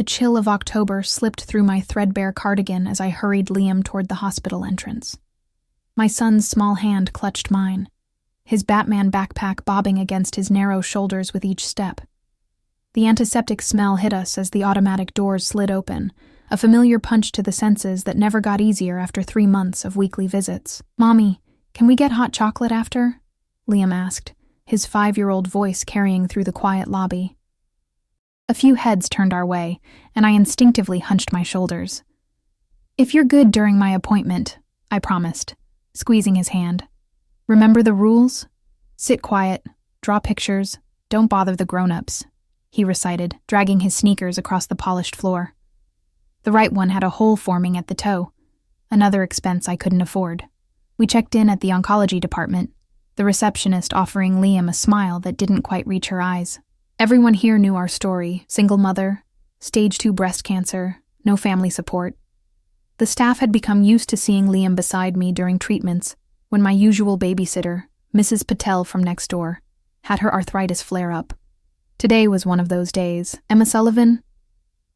chill of October slipped through my threadbare cardigan as I hurried Liam toward the hospital entrance. My son's small hand clutched mine, his Batman backpack bobbing against his narrow shoulders with each step. The antiseptic smell hit us as the automatic doors slid open, a familiar punch to the senses that never got easier after 3 months of weekly visits. "Mommy, can we get hot chocolate after?" Liam asked, his 5-year-old voice carrying through the quiet lobby. A few heads turned our way, and I instinctively hunched my shoulders. "If you're good during my appointment," I promised, squeezing his hand. "Remember the rules? Sit quiet, draw pictures, don't bother the grown-ups," he recited, dragging his sneakers across the polished floor. The right one had a hole forming at the toe, another expense I couldn't afford. We checked in at the oncology department, the receptionist offering Liam a smile that didn't quite reach her eyes. Everyone here knew our story: single mother, stage 2 breast cancer, no family support. The staff had become used to seeing Liam beside me during treatments when my usual babysitter, Mrs. Patel from next door, had her arthritis flare up. Today was one of those days. "Emma Sullivan?"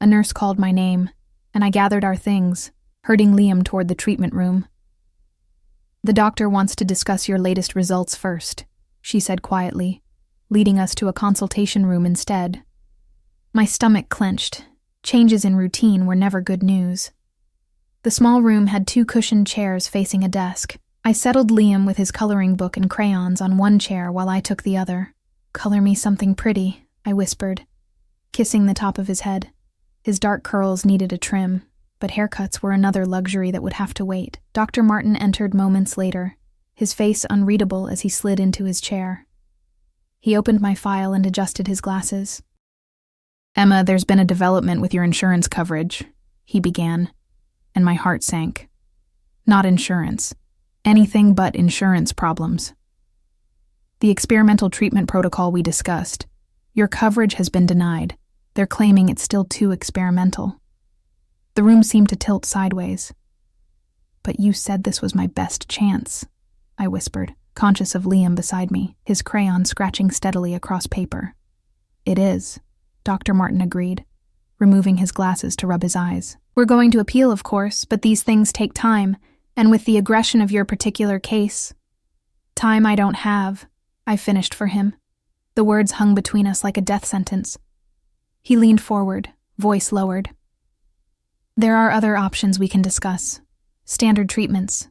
A nurse called my name, and I gathered our things, herding Liam toward the treatment room. "The doctor wants to discuss your latest results first," she said quietly, leading us to a consultation room instead. My stomach clenched. Changes in routine were never good news. The small room had 2 cushioned chairs facing a desk. I settled Liam with his coloring book and crayons on one chair while I took the other. "Color me something pretty," I whispered, kissing the top of his head. His dark curls needed a trim, but haircuts were another luxury that would have to wait. Dr. Martin entered moments later, his face unreadable as he slid into his chair. He opened my file and adjusted his glasses. "Emma, there's been a development with your insurance coverage," he began, and my heart sank. Not insurance. Anything but insurance problems. "The experimental treatment protocol we discussed. Your coverage has been denied. They're claiming it's still too experimental." The room seemed to tilt sideways. "But you said this was my best chance," I whispered, conscious of Liam beside me, his crayon scratching steadily across paper. "It is," Dr. Martin agreed, removing his glasses to rub his eyes. "We're going to appeal, of course, but these things take time, and with the aggression of your particular case—" "Time I don't have," I finished for him. The words hung between us like a death sentence. He leaned forward, voice lowered. "There are other options we can discuss. Standard treatments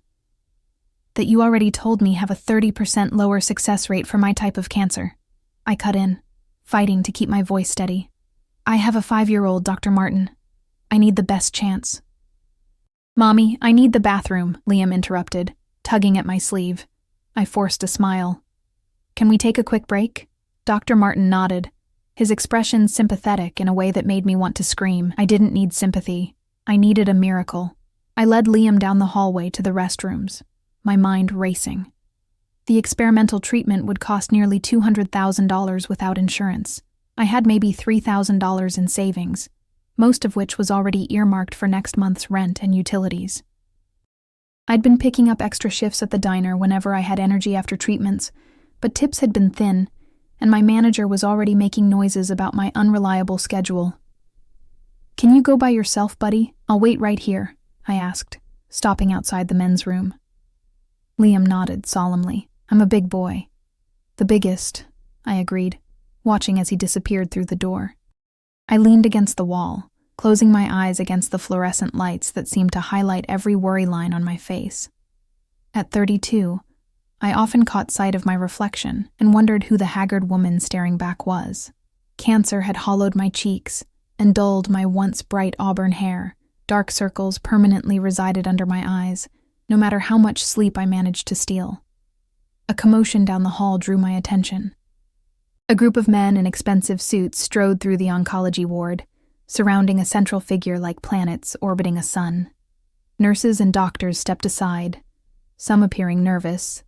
that you already told me have a 30% lower success rate for my type of cancer." I cut in, fighting to keep my voice steady. "I have a 5-year-old, Dr. Martin. I need the best chance." "Mommy, I need the bathroom," Liam interrupted, tugging at my sleeve. I forced a smile. "Can we take a quick break?" Dr. Martin nodded, his expression sympathetic in a way that made me want to scream. I didn't need sympathy. I needed a miracle. I led Liam down the hallway to the restrooms, my mind racing. The experimental treatment would cost nearly $200,000 without insurance. I had maybe $3,000 in savings, most of which was already earmarked for next month's rent and utilities. I'd been picking up extra shifts at the diner whenever I had energy after treatments, but tips had been thin, and my manager was already making noises about my unreliable schedule. "Can you go by yourself, buddy? I'll wait right here," I asked, stopping outside the men's room. Liam nodded solemnly. "I'm a big boy." "The biggest," I agreed, watching as he disappeared through the door. I leaned against the wall, closing my eyes against the fluorescent lights that seemed to highlight every worry line on my face. At 32, I often caught sight of my reflection and wondered who the haggard woman staring back was. Cancer had hollowed my cheeks and dulled my once bright auburn hair. Dark circles permanently resided under my eyes, no matter how much sleep I managed to steal. A commotion down the hall drew my attention. A group of men in expensive suits strode through the oncology ward, surrounding a central figure like planets orbiting a sun. Nurses and doctors stepped aside, some appearing nervous,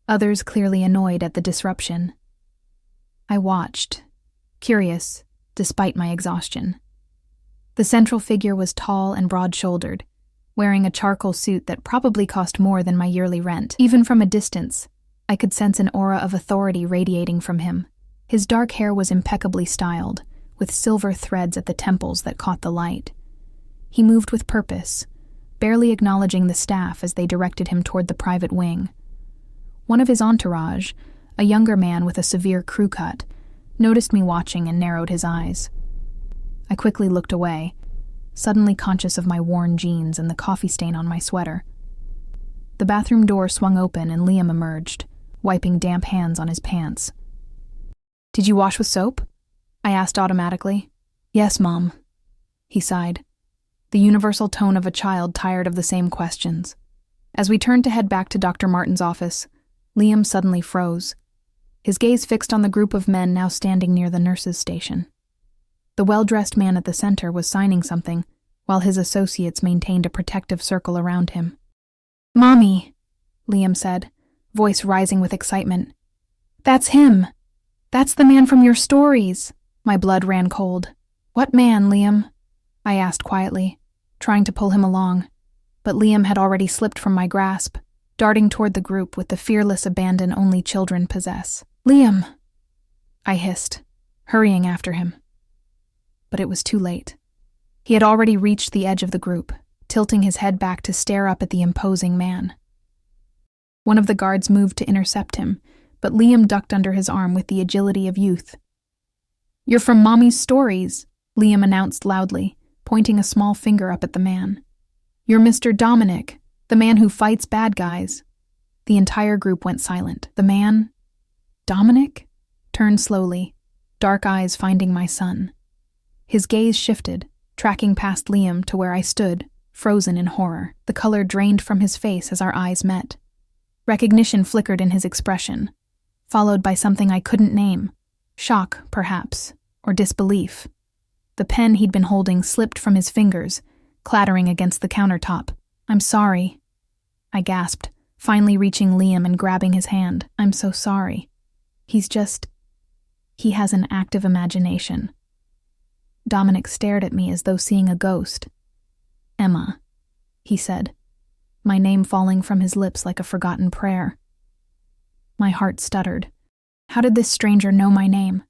others clearly annoyed at the disruption. I watched, curious, despite my exhaustion. The central figure was tall and broad-shouldered, wearing a charcoal suit that probably cost more than my yearly rent. Even from a distance, I could sense an aura of authority radiating from him. His dark hair was impeccably styled, with silver threads at the temples that caught the light. He moved with purpose, barely acknowledging the staff as they directed him toward the private wing. One of his entourage, a younger man with a severe crew cut, noticed me watching and narrowed his eyes. I quickly looked away, suddenly conscious of my worn jeans and the coffee stain on my sweater. The bathroom door swung open and Liam emerged, wiping damp hands on his pants. "Did you wash with soap?" I asked automatically. "Yes, Mom," he sighed, the universal tone of a child tired of the same questions. As we turned to head back to Dr. Martin's office, Liam suddenly froze, his gaze fixed on the group of men now standing near the nurse's station. The well-dressed man at the center was signing something, while his associates maintained a protective circle around him. "Mommy," Liam said, voice rising with excitement. "That's him. That's the man from your stories." My blood ran cold. "What man, Liam?" I asked quietly, trying to pull him along, but Liam had already slipped from my grasp, darting toward the group with the fearless abandon only children possess. "Liam!" I hissed, hurrying after him. But it was too late. He had already reached the edge of the group, tilting his head back to stare up at the imposing man. One of the guards moved to intercept him, but Liam ducked under his arm with the agility of youth. "You're from Mommy's stories," Liam announced loudly, pointing a small finger up at the man. "You're Mr. Dominic, the man who fights bad guys." The entire group went silent. The man, Dominic, turned slowly, dark eyes finding my son. His gaze shifted, tracking past Liam to where I stood, frozen in horror. The color drained from his face as our eyes met. Recognition flickered in his expression, followed by something I couldn't name. Shock, perhaps, or disbelief. The pen he'd been holding slipped from his fingers, clattering against the countertop. "I'm sorry," I gasped, finally reaching Liam and grabbing his hand. "I'm so sorry. He has an active imagination." Dominic stared at me as though seeing a ghost. "Emma," he said, my name falling from his lips like a forgotten prayer. My heart stuttered. How did this stranger know my name?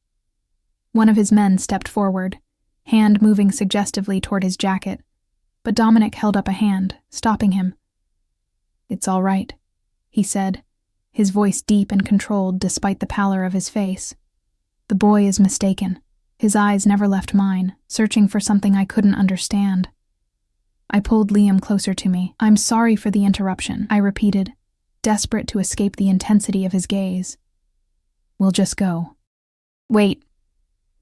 One of his men stepped forward, hand moving suggestively toward his jacket, but Dominic held up a hand, stopping him. "It's all right," he said, his voice deep and controlled despite the pallor of his face. "The boy is mistaken." His eyes never left mine, searching for something I couldn't understand. I pulled Liam closer to me. "I'm sorry for the interruption," I repeated, desperate to escape the intensity of his gaze. "We'll just go." "Wait,"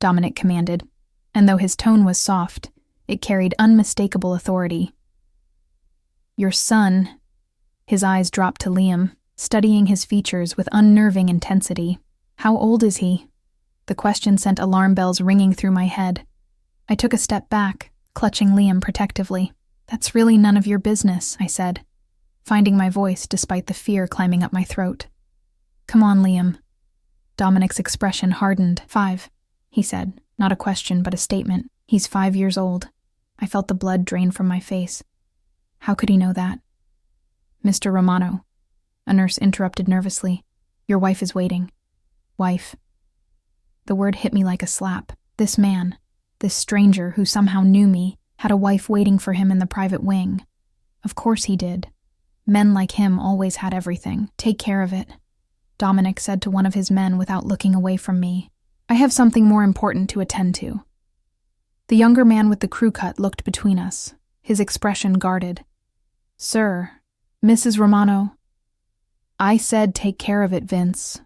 Dominic commanded, and though his tone was soft, it carried unmistakable authority. "Your son," his eyes dropped to Liam, studying his features with unnerving intensity. "How old is he?" The question sent alarm bells ringing through my head. I took a step back, clutching Liam protectively. "That's really none of your business," I said, finding my voice despite the fear climbing up my throat. "Come on, Liam." Dominic's expression hardened. "5, he said, not a question but a statement. "He's 5 years old." I felt the blood drain from my face. How could he know that? "Mr. Romano," a nurse interrupted nervously. "Your wife is waiting." "Wife?" The word hit me like a slap. This man, this stranger who somehow knew me, had a wife waiting for him in the private wing. Of course he did. Men like him always had everything. "Take care of it," Dominic said to one of his men without looking away from me. "I have something more important to attend to." The younger man with the crew cut looked between us, his expression guarded. "Sir, Mrs. Romano." "I said take care of it, Vince,"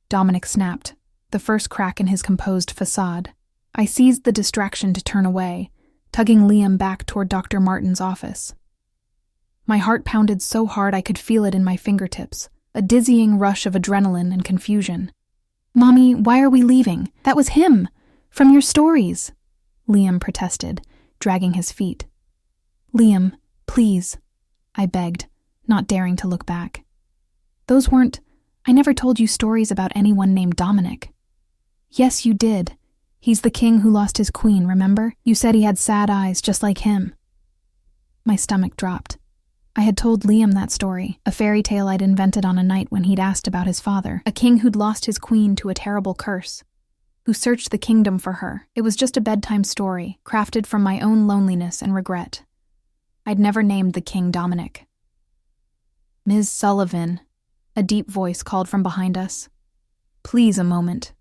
Dominic snapped, the first crack in his composed facade. I seized the distraction to turn away, tugging Liam back toward Dr. Martin's office. My heart pounded so hard I could feel it in my fingertips, a dizzying rush of adrenaline and confusion. "Mommy, why are we leaving? That was him! From your stories!" Liam protested, dragging his feet. "Liam, please," I begged, not daring to look back. I never told you stories about anyone named Dominic." "Yes, you did. He's the king who lost his queen, remember? You said he had sad eyes just like him." My stomach dropped. I had told Liam that story, a fairy tale I'd invented on a night when he'd asked about his father, a king who'd lost his queen to a terrible curse. who searched the kingdom for her. It was just a bedtime story, crafted from my own loneliness and regret. I'd never named the king Dominic. "Ms. Sullivan," a deep voice called from behind us. "Please, a moment."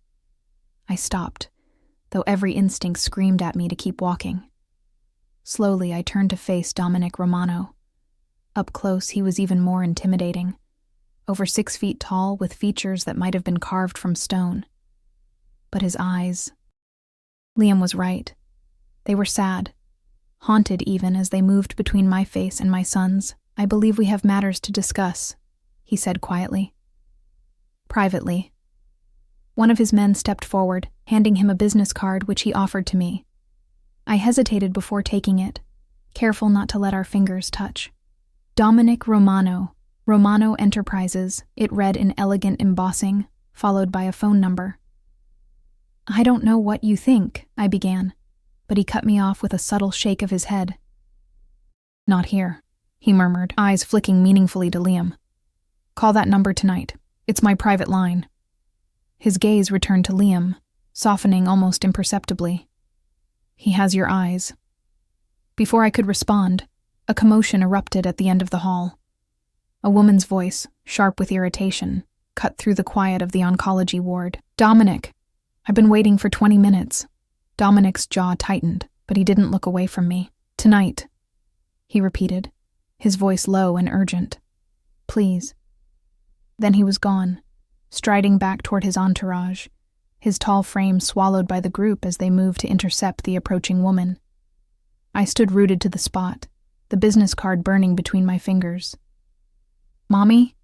I stopped, though every instinct screamed at me to keep walking. Slowly, I turned to face Dominic Romano. Up close, he was even more intimidating. Over 6 feet tall, with features that might have been carved from stone. But his eyes... Liam was right. They were sad. Haunted even as they moved between my face and my son's. "I believe we have matters to discuss," he said quietly. Privately. One of his men stepped forward, handing him a business card which he offered to me. I hesitated before taking it, careful not to let our fingers touch. Dominic Romano, Romano Enterprises, it read in elegant embossing, followed by a phone number. "I don't know what you think," I began, but he cut me off with a subtle shake of his head. "Not here," he murmured, eyes flicking meaningfully to Liam. "Call that number tonight. It's my private line." His gaze returned to Liam, softening almost imperceptibly. "He has your eyes." Before I could respond, a commotion erupted at the end of the hall. A woman's voice, sharp with irritation, cut through the quiet of the oncology ward. "Dominic! I've been waiting for 20 minutes. Dominic's jaw tightened, but he didn't look away from me. "Tonight," he repeated, his voice low and urgent. "Please." Then he was gone, striding back toward his entourage, his tall frame swallowed by the group as they moved to intercept the approaching woman. I stood rooted to the spot, the business card burning between my fingers. "Mommy?"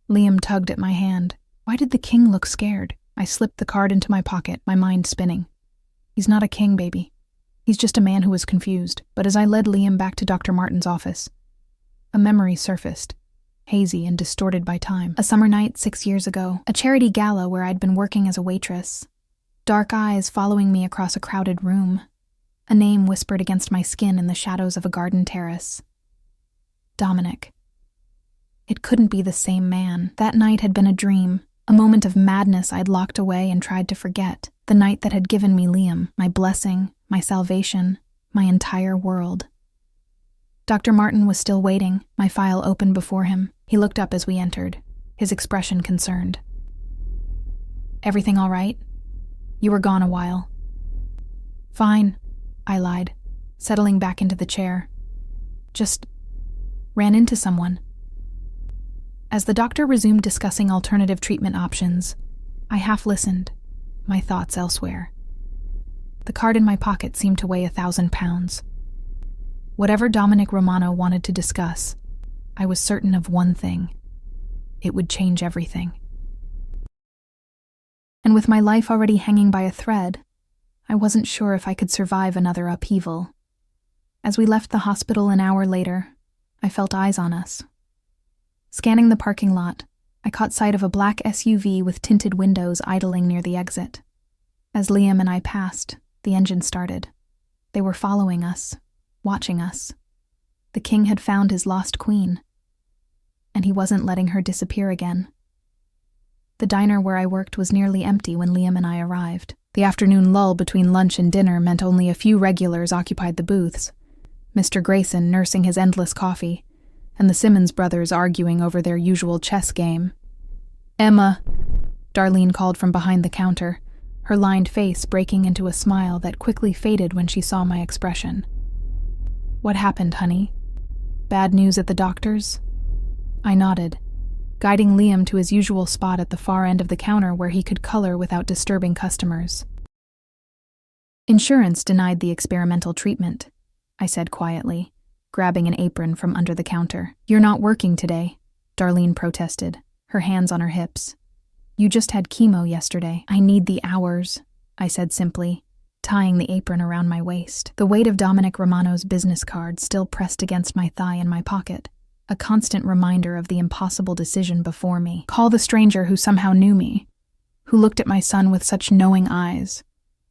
Liam tugged at my hand. Why did the king look scared? I slipped the card into my pocket, my mind spinning. He's not a king, baby. He's just a man who was confused. But as I led Liam back to Dr. Martin's office, a memory surfaced, hazy and distorted by time. A summer night 6 years ago, a charity gala where I'd been working as a waitress. Dark eyes following me across a crowded room. A name whispered against my skin in the shadows of a garden terrace. Dominic. It couldn't be the same man. That night had been a dream, a moment of madness I'd locked away and tried to forget. The night that had given me Liam, my blessing, my salvation, my entire world. Dr. Martin was still waiting, my file open before him. He looked up as we entered, his expression concerned. "Everything all right? You were gone a while." "Fine," I lied, settling back into the chair. "Just ran into someone." As the doctor resumed discussing alternative treatment options, I half listened, my thoughts elsewhere. The card in my pocket seemed to weigh 1,000 pounds. Whatever Dominic Romano wanted to discuss, I was certain of one thing. It would change everything. And with my life already hanging by a thread, I wasn't sure if I could survive another upheaval. As we left the hospital an hour later, I felt eyes on us. Scanning the parking lot, I caught sight of a black SUV with tinted windows idling near the exit. As Liam and I passed, the engine started. They were following us, watching us. The king had found his lost queen, and he wasn't letting her disappear again. The diner where I worked was nearly empty when Liam and I arrived. The afternoon lull between lunch and dinner meant only a few regulars occupied the booths. Mr. Grayson nursing his endless coffee, and the Simmons brothers arguing over their usual chess game. "Emma," Darlene called from behind the counter, her lined face breaking into a smile that quickly faded when she saw my expression. "What happened, honey? Bad news at the doctor's?" I nodded, guiding Liam to his usual spot at the far end of the counter where he could color without disturbing customers. "Insurance denied the experimental treatment," I said quietly, grabbing an apron from under the counter. "You're not working today," Darlene protested, her hands on her hips. "You just had chemo yesterday." "I need the hours," I said simply, tying the apron around my waist. The weight of Dominic Romano's business card still pressed against my thigh in my pocket, a constant reminder of the impossible decision before me. Call the stranger who somehow knew me, who looked at my son with such knowing eyes,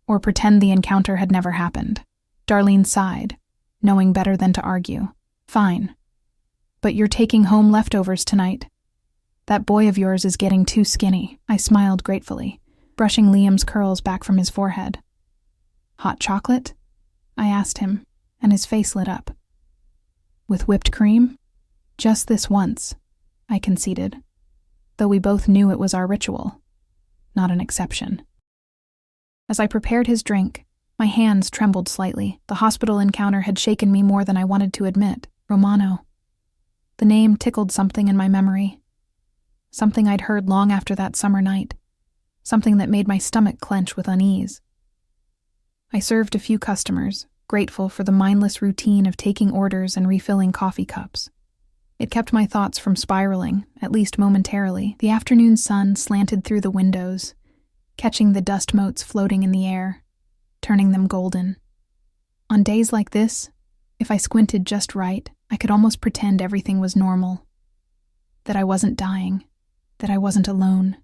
or pretend the encounter had never happened. Darlene sighed, knowing better than to argue. "Fine. But you're taking home leftovers tonight. That boy of yours is getting too skinny." I smiled gratefully, brushing Liam's curls back from his forehead. "Hot chocolate?" I asked him, and his face lit up. "With whipped cream?" "Just this once," I conceded, though we both knew it was our ritual, not an exception. As I prepared his drink, my hands trembled slightly. The hospital encounter had shaken me more than I wanted to admit. Romano. The name tickled something in my memory. Something I'd heard long after that summer night. Something that made my stomach clench with unease. I served a few customers, grateful for the mindless routine of taking orders and refilling coffee cups. It kept my thoughts from spiraling, at least momentarily. The afternoon sun slanted through the windows, catching the dust motes floating in the air, turning them golden. On days like this, if I squinted just right, I could almost pretend everything was normal. That I wasn't dying, that I wasn't alone.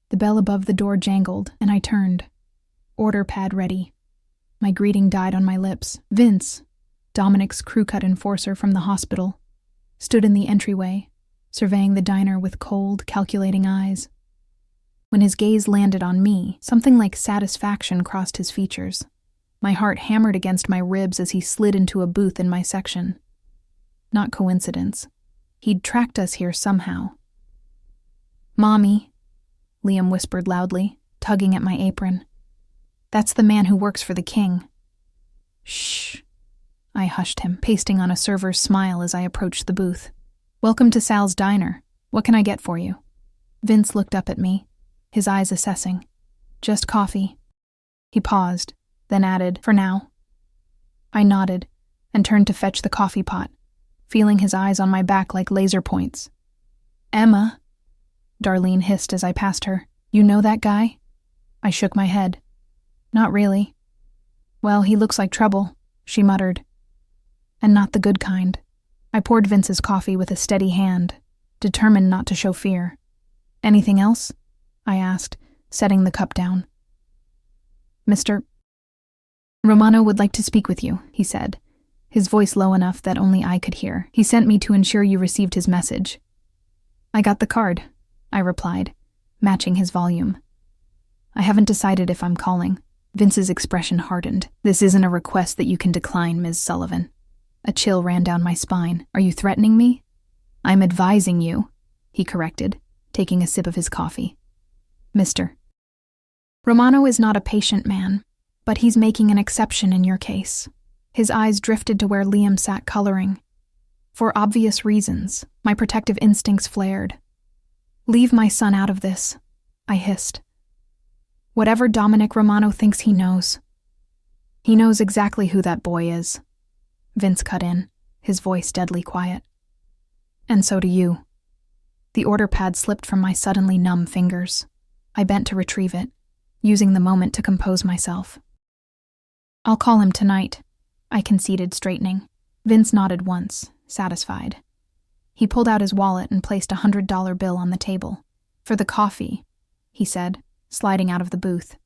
The bell above the door jangled, and I turned. Order pad ready. My greeting died on my lips. Vince, Dominic's crew-cut enforcer from the hospital, stood in the entryway, surveying the diner with cold, calculating eyes. When his gaze landed on me, something like satisfaction crossed his features. My heart hammered against my ribs as he slid into a booth in my section. Not coincidence. He'd tracked us here somehow. "Mommy," Liam whispered loudly, tugging at my apron. "That's the man who works for the king." "Shh." I hushed him, pasting on a server's smile as I approached the booth. "Welcome to Sal's Diner. What can I get for you?" Vince looked up at me, his eyes assessing. "Just coffee." He paused, then added, "For now." I nodded and turned to fetch the coffee pot, feeling his eyes on my back like laser points. "Emma," Darlene hissed as I passed her. "You know that guy?" I shook my head. "Not really." "Well, he looks like trouble," she muttered. "And not the good kind." I poured Vince's coffee with a steady hand, determined not to show fear. "Anything else?" I asked, setting the cup down. "Mr. Romano would like to speak with you," he said, his voice low enough that only I could hear. "He sent me to ensure you received his message." "I got the card," I replied, matching his volume. "I haven't decided if I'm calling." Vince's expression hardened. "This isn't a request that you can decline, Ms. Sullivan." A chill ran down my spine. "Are you threatening me?" "I'm advising you," he corrected, taking a sip of his coffee. "Mr. Romano is not a patient man, but he's making an exception in your case." His eyes drifted to where Liam sat coloring. For obvious reasons, my protective instincts flared. "Leave my son out of this," I hissed. "Whatever Dominic Romano thinks he knows. He knows exactly who that boy is." Vince cut in, his voice deadly quiet. "And so do you." The order pad slipped from my suddenly numb fingers. I bent to retrieve it, using the moment to compose myself. "I'll call him tonight," I conceded, straightening. Vince nodded once, satisfied. He pulled out his wallet and placed a $100 bill on the table. "For the coffee," he said, sliding out of the booth.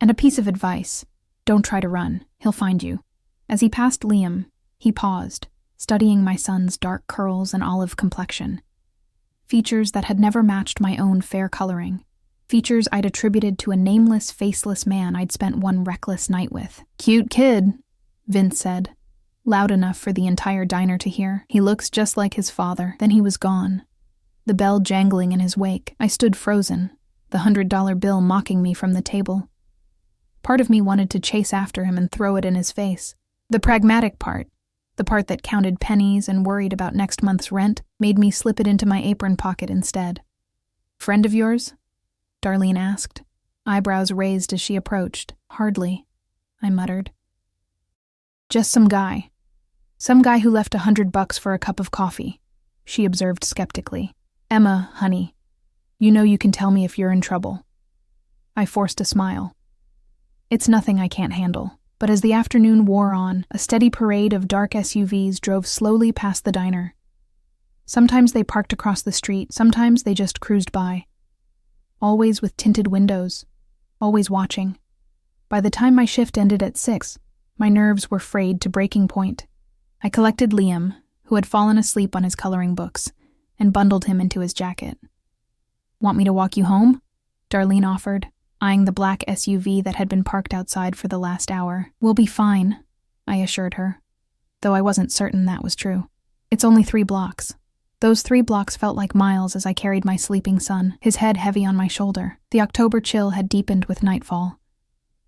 "And a piece of advice. Don't try to run. He'll find you." As he passed Liam, he paused, studying my son's dark curls and olive complexion. Features that had never matched my own fair coloring. Features I'd attributed to a nameless, faceless man I'd spent one reckless night with. "Cute kid," Vince said, loud enough for the entire diner to hear. "He looks just like his father." Then he was gone. The bell jangling in his wake, I stood frozen, the $100 bill mocking me from the table. Part of me wanted to chase after him and throw it in his face. The pragmatic part, the part that counted pennies and worried about next month's rent, made me slip it into my apron pocket instead. "Friend of yours?" Darlene asked, eyebrows raised as she approached. "Hardly," I muttered. "Just some guy. Some guy who left $100 for a cup of coffee," she observed skeptically. "Emma, honey, you know you can tell me if you're in trouble." I forced a smile. "It's nothing I can't handle." But as the afternoon wore on, a steady parade of dark SUVs drove slowly past the diner. Sometimes they parked across the street, sometimes they just cruised by. Always with tinted windows, always watching. By the time my shift ended at 6, my nerves were frayed to breaking point. I collected Liam, who had fallen asleep on his coloring books, and bundled him into his jacket. "Want me to walk you home?" Darlene offered, eyeing the black SUV that had been parked outside for the last hour. "We'll be fine," I assured her, though I wasn't certain that was true. "It's only 3 blocks. Those 3 blocks felt like miles as I carried my sleeping son, his head heavy on my shoulder. The October chill had deepened with nightfall,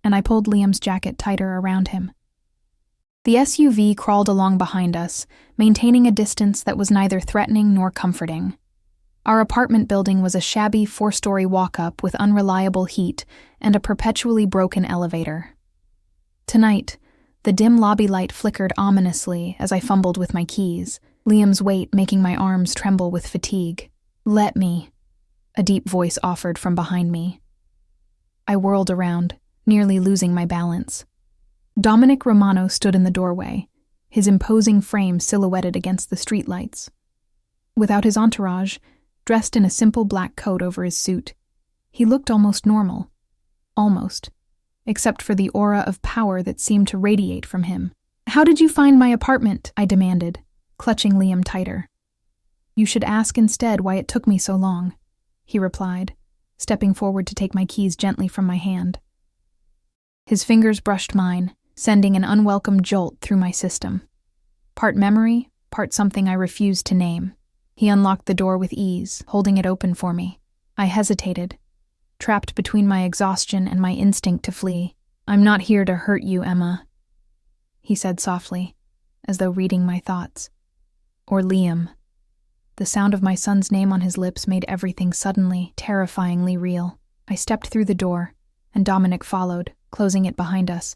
and I pulled Liam's jacket tighter around him. The SUV crawled along behind us, maintaining a distance that was neither threatening nor comforting. Our apartment building was a shabby 4-story walk-up with unreliable heat and a perpetually broken elevator. Tonight, the dim lobby light flickered ominously as I fumbled with my keys, Liam's weight making my arms tremble with fatigue. "Let me," a deep voice offered from behind me. I whirled around, nearly losing my balance. Dominic Romano stood in the doorway, his imposing frame silhouetted against the streetlights. Without his entourage, dressed in a simple black coat over his suit, he looked almost normal. Almost. Except for the aura of power that seemed to radiate from him. "How did you find my apartment?" I demanded, clutching Liam tighter. "You should ask instead why it took me so long," he replied, stepping forward to take my keys gently from my hand. His fingers brushed mine, sending an unwelcome jolt through my system. Part memory, part something I refused to name. He unlocked the door with ease, holding it open for me. I hesitated, trapped between my exhaustion and my instinct to flee. "I'm not here to hurt you, Emma," he said softly, as though reading my thoughts. "Or Liam." The sound of my son's name on his lips made everything suddenly, terrifyingly real. I stepped through the door, and Dominic followed, closing it behind us.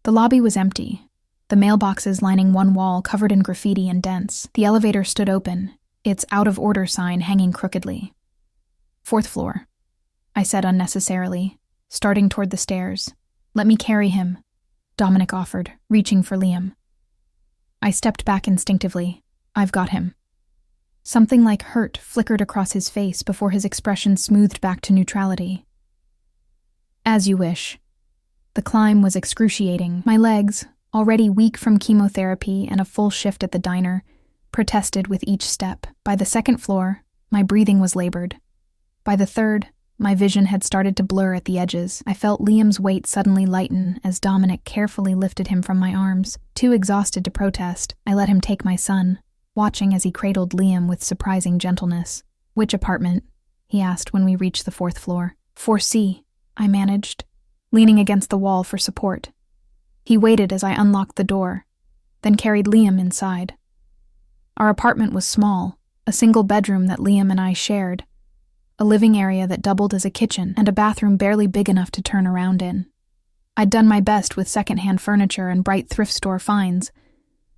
The lobby was empty, the mailboxes lining one wall covered in graffiti and dents. The elevator stood open, its out-of-order sign hanging crookedly. "4th floor," I said unnecessarily, starting toward the stairs. "Let me carry him," Dominic offered, reaching for Liam. I stepped back instinctively. "I've got him." Something like hurt flickered across his face before his expression smoothed back to neutrality. "As you wish." The climb was excruciating. My legs, already weak from chemotherapy and a full shift at the diner, protested with each step. By the 2nd floor, my breathing was labored. By the 3rd, my vision had started to blur at the edges. I felt Liam's weight suddenly lighten as Dominic carefully lifted him from my arms. Too exhausted to protest, I let him take my son, watching as he cradled Liam with surprising gentleness. "Which apartment?" he asked when we reached the 4th floor. "4C, I managed, leaning against the wall for support. He waited as I unlocked the door, then carried Liam inside. Our apartment was small, a single bedroom that Liam and I shared, a living area that doubled as a kitchen, and a bathroom barely big enough to turn around in. I'd done my best with secondhand furniture and bright thrift store finds,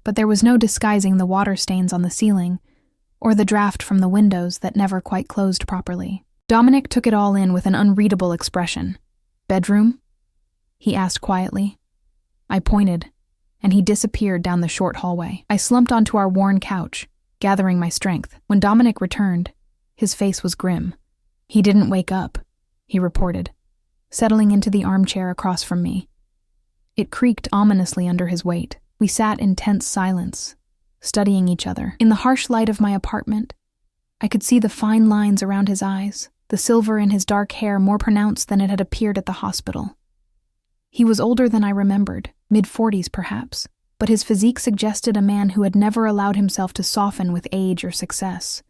but there was no disguising the water stains on the ceiling, or the draft from the windows that never quite closed properly. Dominic took it all in with an unreadable expression. "Bedroom?" he asked quietly. I pointed, and he disappeared down the short hallway. I slumped onto our worn couch, gathering my strength. When Dominic returned, his face was grim. "He didn't wake up," he reported, settling into the armchair across from me. It creaked ominously under his weight. We sat in tense silence, studying each other. In the harsh light of my apartment, I could see the fine lines around his eyes, the silver in his dark hair more pronounced than it had appeared at the hospital. He was older than I remembered, mid-40s perhaps, but his physique suggested a man who had never allowed himself to soften with age or success.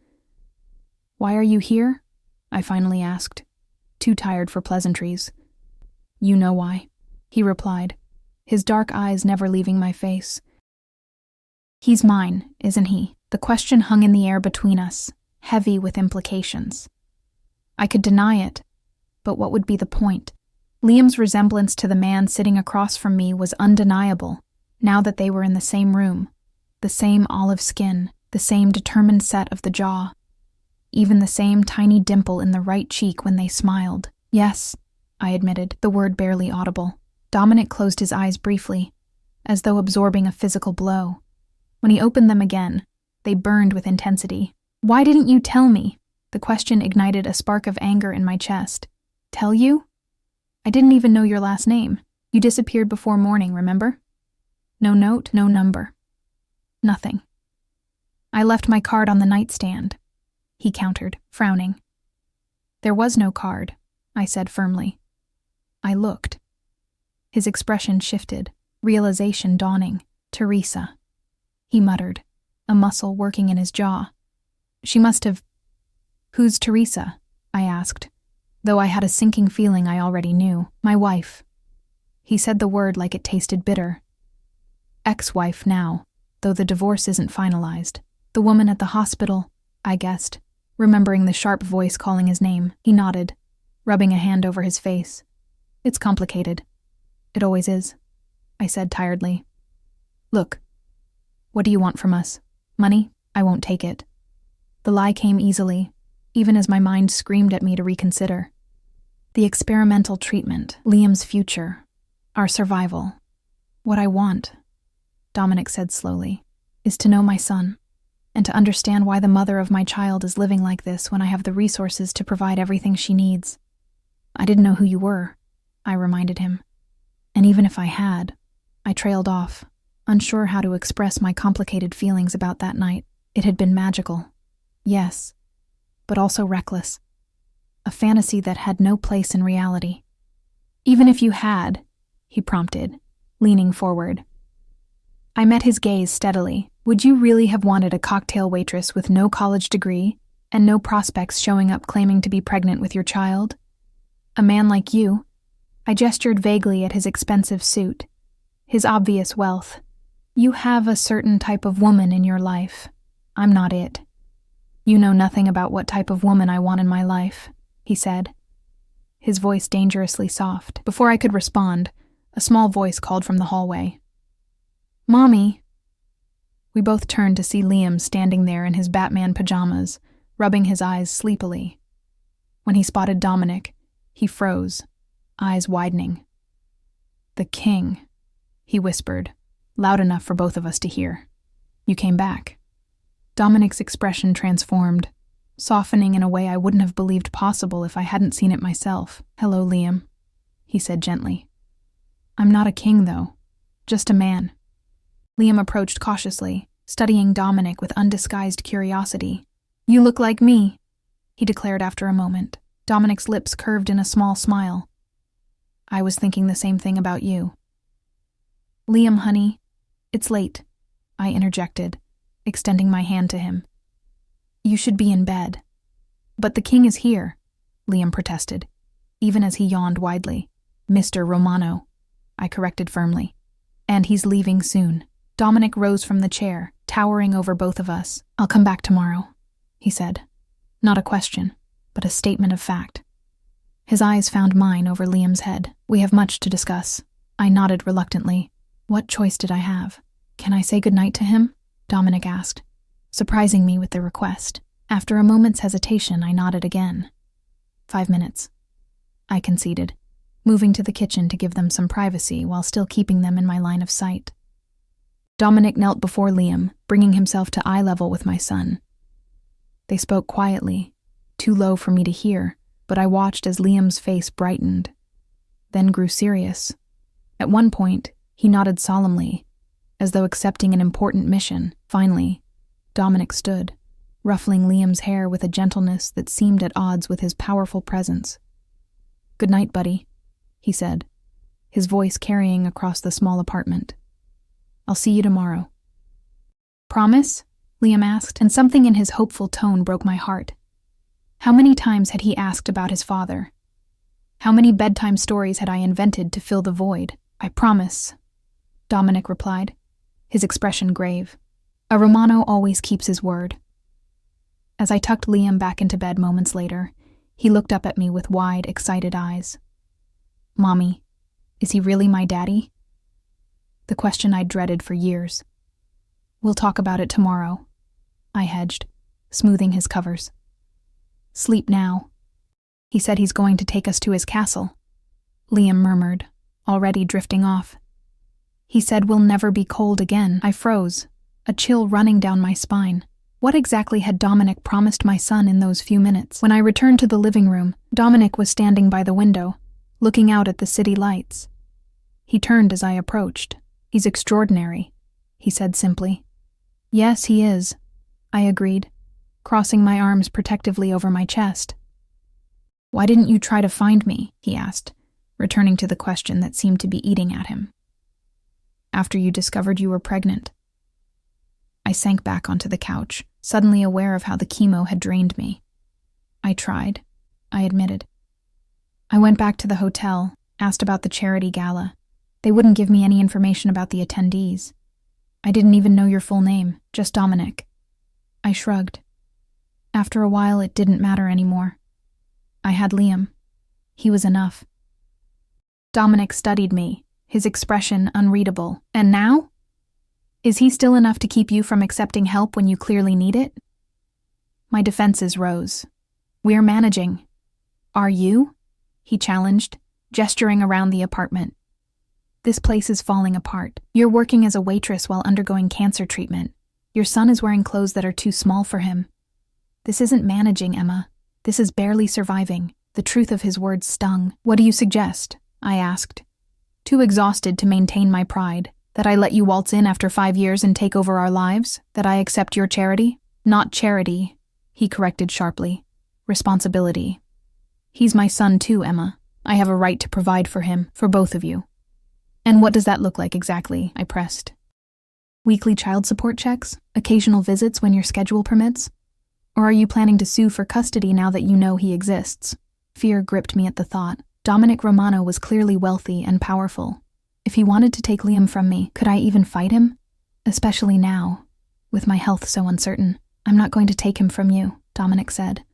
"Why are you here?" I finally asked, too tired for pleasantries. "You know why," he replied, his dark eyes never leaving my face. "He's mine, isn't he?" The question hung in the air between us, heavy with implications. I could deny it, but what would be the point? Liam's resemblance to the man sitting across from me was undeniable, now that they were in the same room, the same olive skin, the same determined set of the jaw, even the same tiny dimple in the right cheek when they smiled. "Yes," I admitted, the word barely audible. Dominic closed his eyes briefly, as though absorbing a physical blow. When he opened them again, they burned with intensity. "Why didn't you tell me?" The question ignited a spark of anger in my chest. "Tell you? I didn't even know your last name. You disappeared before morning, remember? No note, no number. Nothing. I left my card on the nightstand," he countered, frowning. "There was no card," I said firmly. I looked. His expression shifted, realization dawning. Teresa. He muttered, a muscle working in his jaw. She must have... Who's Teresa? I asked, though I had a sinking feeling I already knew. My wife. He said the word like it tasted bitter. Ex-wife now, though the divorce isn't finalized. The woman at the hospital, I guessed, remembering the sharp voice calling his name. He nodded, rubbing a hand over his face. It's complicated. It always is, I said tiredly. Look, what do you want from us? Money? I won't take it. The lie came easily, even as my mind screamed at me to reconsider. The experimental treatment, Liam's future, our survival. What I want, Dominic said slowly, is to know my son, and to understand why the mother of my child is living like this when I have the resources to provide everything she needs. I didn't know who you were, I reminded him. And even if I had, I trailed off, unsure how to express my complicated feelings about that night. It had been magical, yes, but also reckless. A fantasy that had no place in reality. Even if you had, he prompted, leaning forward. I met his gaze steadily. Would you really have wanted a cocktail waitress with no college degree and no prospects showing up claiming to be pregnant with your child? A man like you? I gestured vaguely at his expensive suit, his obvious wealth. You have a certain type of woman in your life. I'm not it. You know nothing about what type of woman I want in my life, he said, his voice dangerously soft. Before I could respond, a small voice called from the hallway. Mommy. We both turned to see Liam standing there in his Batman pajamas, rubbing his eyes sleepily. When he spotted Dominic, he froze, eyes widening. The king, he whispered, loud enough for both of us to hear. You came back. Dominic's expression transformed, softening in a way I wouldn't have believed possible if I hadn't seen it myself. Hello, Liam, he said gently. I'm not a king, though, just a man. Liam approached cautiously, studying Dominic with undisguised curiosity. You look like me, he declared after a moment. Dominic's lips curved in a small smile. I was thinking the same thing about you. Liam, honey, it's late, I interjected, extending my hand to him. You should be in bed. But the king is here, Liam protested, even as he yawned widely. Mr. Romano, I corrected firmly. And he's leaving soon. Dominic rose from the chair, towering over both of us. I'll come back tomorrow, he said. Not a question, but a statement of fact. His eyes found mine over Liam's head. We have much to discuss. I nodded reluctantly. What choice did I have? Can I say goodnight to him? Dominic asked, surprising me with the request. After a moment's hesitation, I nodded again. 5 minutes, I conceded, moving to the kitchen to give them some privacy while still keeping them in my line of sight. Dominic knelt before Liam, bringing himself to eye level with my son. They spoke quietly, too low for me to hear, but I watched as Liam's face brightened, then grew serious. At one point, he nodded solemnly, as though accepting an important mission. Finally, Dominic stood, ruffling Liam's hair with a gentleness that seemed at odds with his powerful presence. Good night, buddy, he said, his voice carrying across the small apartment. I'll see you tomorrow. Promise? Liam asked, and something in his hopeful tone broke my heart. How many times had he asked about his father? How many bedtime stories had I invented to fill the void? I promise, Dominic replied, his expression grave. A Romano always keeps his word. As I tucked Liam back into bed moments later, he looked up at me with wide, excited eyes. Mommy, is he really my daddy? The question I'd dreaded for years. We'll talk about it tomorrow, I hedged, smoothing his covers. Sleep now. He said he's going to take us to his castle, Liam murmured, already drifting off. He said we'll never be cold again. I froze, a chill running down my spine. What exactly had Dominic promised my son in those few minutes? When I returned to the living room, Dominic was standing by the window, looking out at the city lights. He turned as I approached. He's extraordinary, he said simply. Yes, he is, I agreed, crossing my arms protectively over my chest. Why didn't you try to find me? He asked, returning to the question that seemed to be eating at him. After you discovered you were pregnant. I sank back onto the couch, suddenly aware of how the chemo had drained me. I tried, I admitted. I went back to the hotel, asked about the charity gala. They wouldn't give me any information about the attendees. I didn't even know your full name, just Dominic. I shrugged. After a while, it didn't matter anymore. I had Liam. He was enough. Dominic studied me, his expression unreadable. And now? Is he still enough to keep you from accepting help when you clearly need it? My defenses rose. We're managing. Are you? He challenged, gesturing around the apartment. This place is falling apart. You're working as a waitress while undergoing cancer treatment. Your son is wearing clothes that are too small for him. This isn't managing, Emma. This is barely surviving. The truth of his words stung. What do you suggest? I asked. Too exhausted to maintain my pride. That I let you waltz in after 5 years and take over our lives? That I accept your charity? Not charity, he corrected sharply. Responsibility. He's my son too, Emma. I have a right to provide for him, for both of you. And what does that look like exactly? I pressed. Weekly child support checks? Occasional visits when your schedule permits? Or are you planning to sue for custody now that you know he exists? Fear gripped me at the thought. Dominic Romano was clearly wealthy and powerful. If he wanted to take Liam from me, could I even fight him? Especially now, with my health so uncertain. I'm not going to take him from you, Dominic said,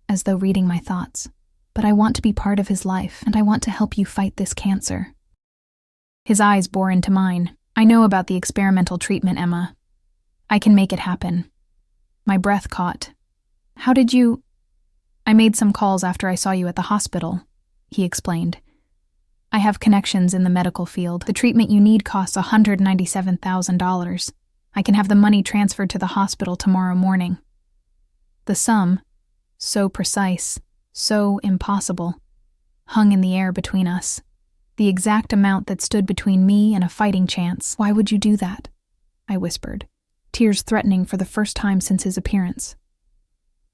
as though reading my thoughts. But I want to be part of his life, and I want to help you fight this cancer. His eyes bore into mine. I know about the experimental treatment, Emma. I can make it happen. My breath caught. How did you... I made some calls after I saw you at the hospital, he explained. I have connections in the medical field. The treatment you need costs $197,000. I can have the money transferred to the hospital tomorrow morning. The sum, so precise, so impossible, hung in the air between us. The exact amount that stood between me and a fighting chance. Why would you do that? I whispered, tears threatening for the first time since his appearance.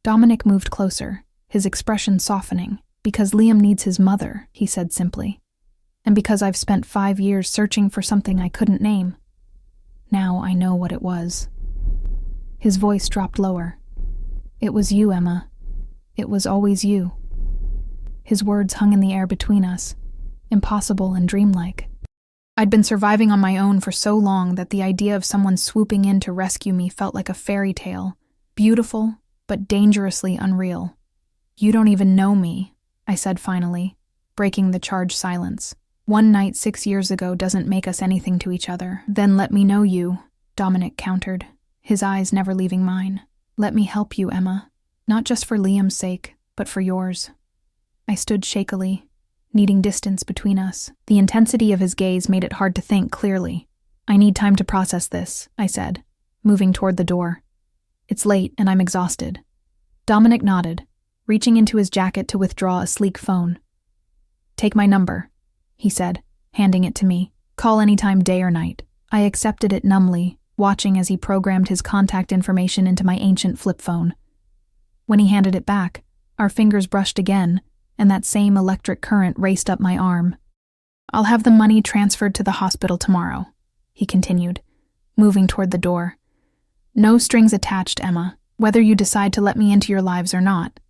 Dominic moved closer, his expression softening. Because Liam needs his mother, he said simply. And because I've spent 5 years searching for something I couldn't name. Now I know what it was. His voice dropped lower. It was you, Emma. It was always you. His words hung in the air between us, impossible and dreamlike. I'd been surviving on my own for so long that the idea of someone swooping in to rescue me felt like a fairy tale, beautiful but dangerously unreal. You don't even know me, I said finally, breaking the charged silence. One night 6 years ago doesn't make us anything to each other. Then let me know you, Dominic countered, his eyes never leaving mine. Let me help you, Emma. Not just for Liam's sake, but for yours. I stood shakily, needing distance between us. The intensity of his gaze made it hard to think clearly. I need time to process this, I said, moving toward the door. It's late and I'm exhausted. Dominic nodded, reaching into his jacket to withdraw a sleek phone. Take my number, he said, handing it to me. Call anytime, day or night. I accepted it numbly, watching as he programmed his contact information into my ancient flip phone. When he handed it back, our fingers brushed again, and that same electric current raced up my arm. I'll have the money transferred to the hospital tomorrow, he continued, moving toward the door. No strings attached, Emma, whether you decide to let me into your lives or not.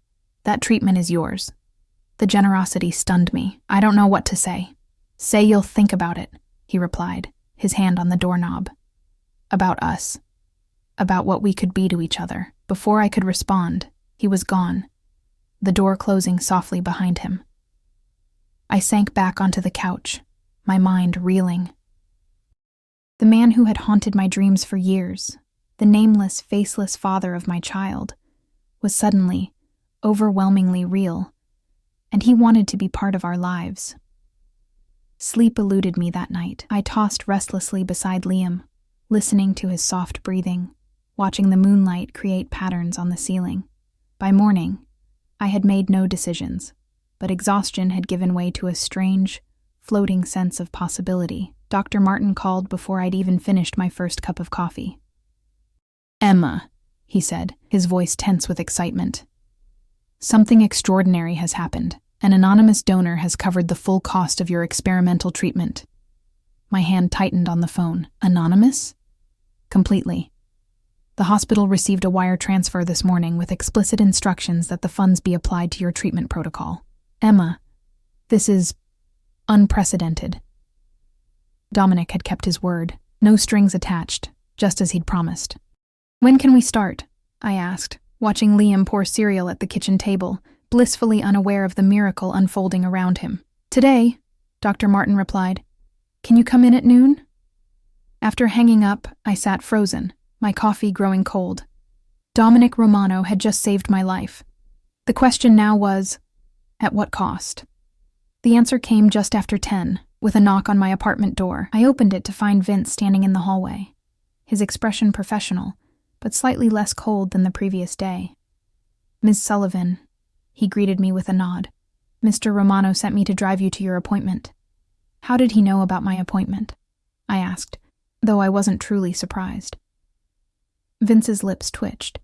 That treatment is yours. The generosity stunned me. I don't know what to say. Say you'll think about it, he replied, his hand on the doorknob. About us. About what we could be to each other. Before I could respond, he was gone, the door closing softly behind him. I sank back onto the couch, my mind reeling. The man who had haunted my dreams for years, the nameless, faceless father of my child, was suddenly, overwhelmingly real, and he wanted to be part of our lives. Sleep eluded me that night. I tossed restlessly beside Liam, listening to his soft breathing, watching the moonlight create patterns on the ceiling. By morning, I had made no decisions, but exhaustion had given way to a strange, floating sense of possibility. Dr. Martin called before I'd even finished my first cup of coffee. Emma, he said, his voice tense with excitement. Something extraordinary has happened. An anonymous donor has covered the full cost of your experimental treatment. My hand tightened on the phone. Anonymous? Completely. The hospital received a wire transfer this morning with explicit instructions that the funds be applied to your treatment protocol. Emma, this is unprecedented. Dominic had kept his word. No strings attached, just as he'd promised. When can we start? I asked, watching Liam pour cereal at the kitchen table, blissfully unaware of the miracle unfolding around him. Today, Dr. Martin replied. Can you come in at noon? After hanging up, I sat frozen, my coffee growing cold. Dominic Romano had just saved my life. The question now was, at what cost? The answer came just after 10, with a knock on my apartment door. I opened it to find Vince standing in the hallway, his expression professional, but slightly less cold than the previous day. Ms. Sullivan, he greeted me with a nod. Mr. Romano sent me to drive you to your appointment. How did he know about my appointment? I asked, though I wasn't truly surprised. Vince's lips twitched.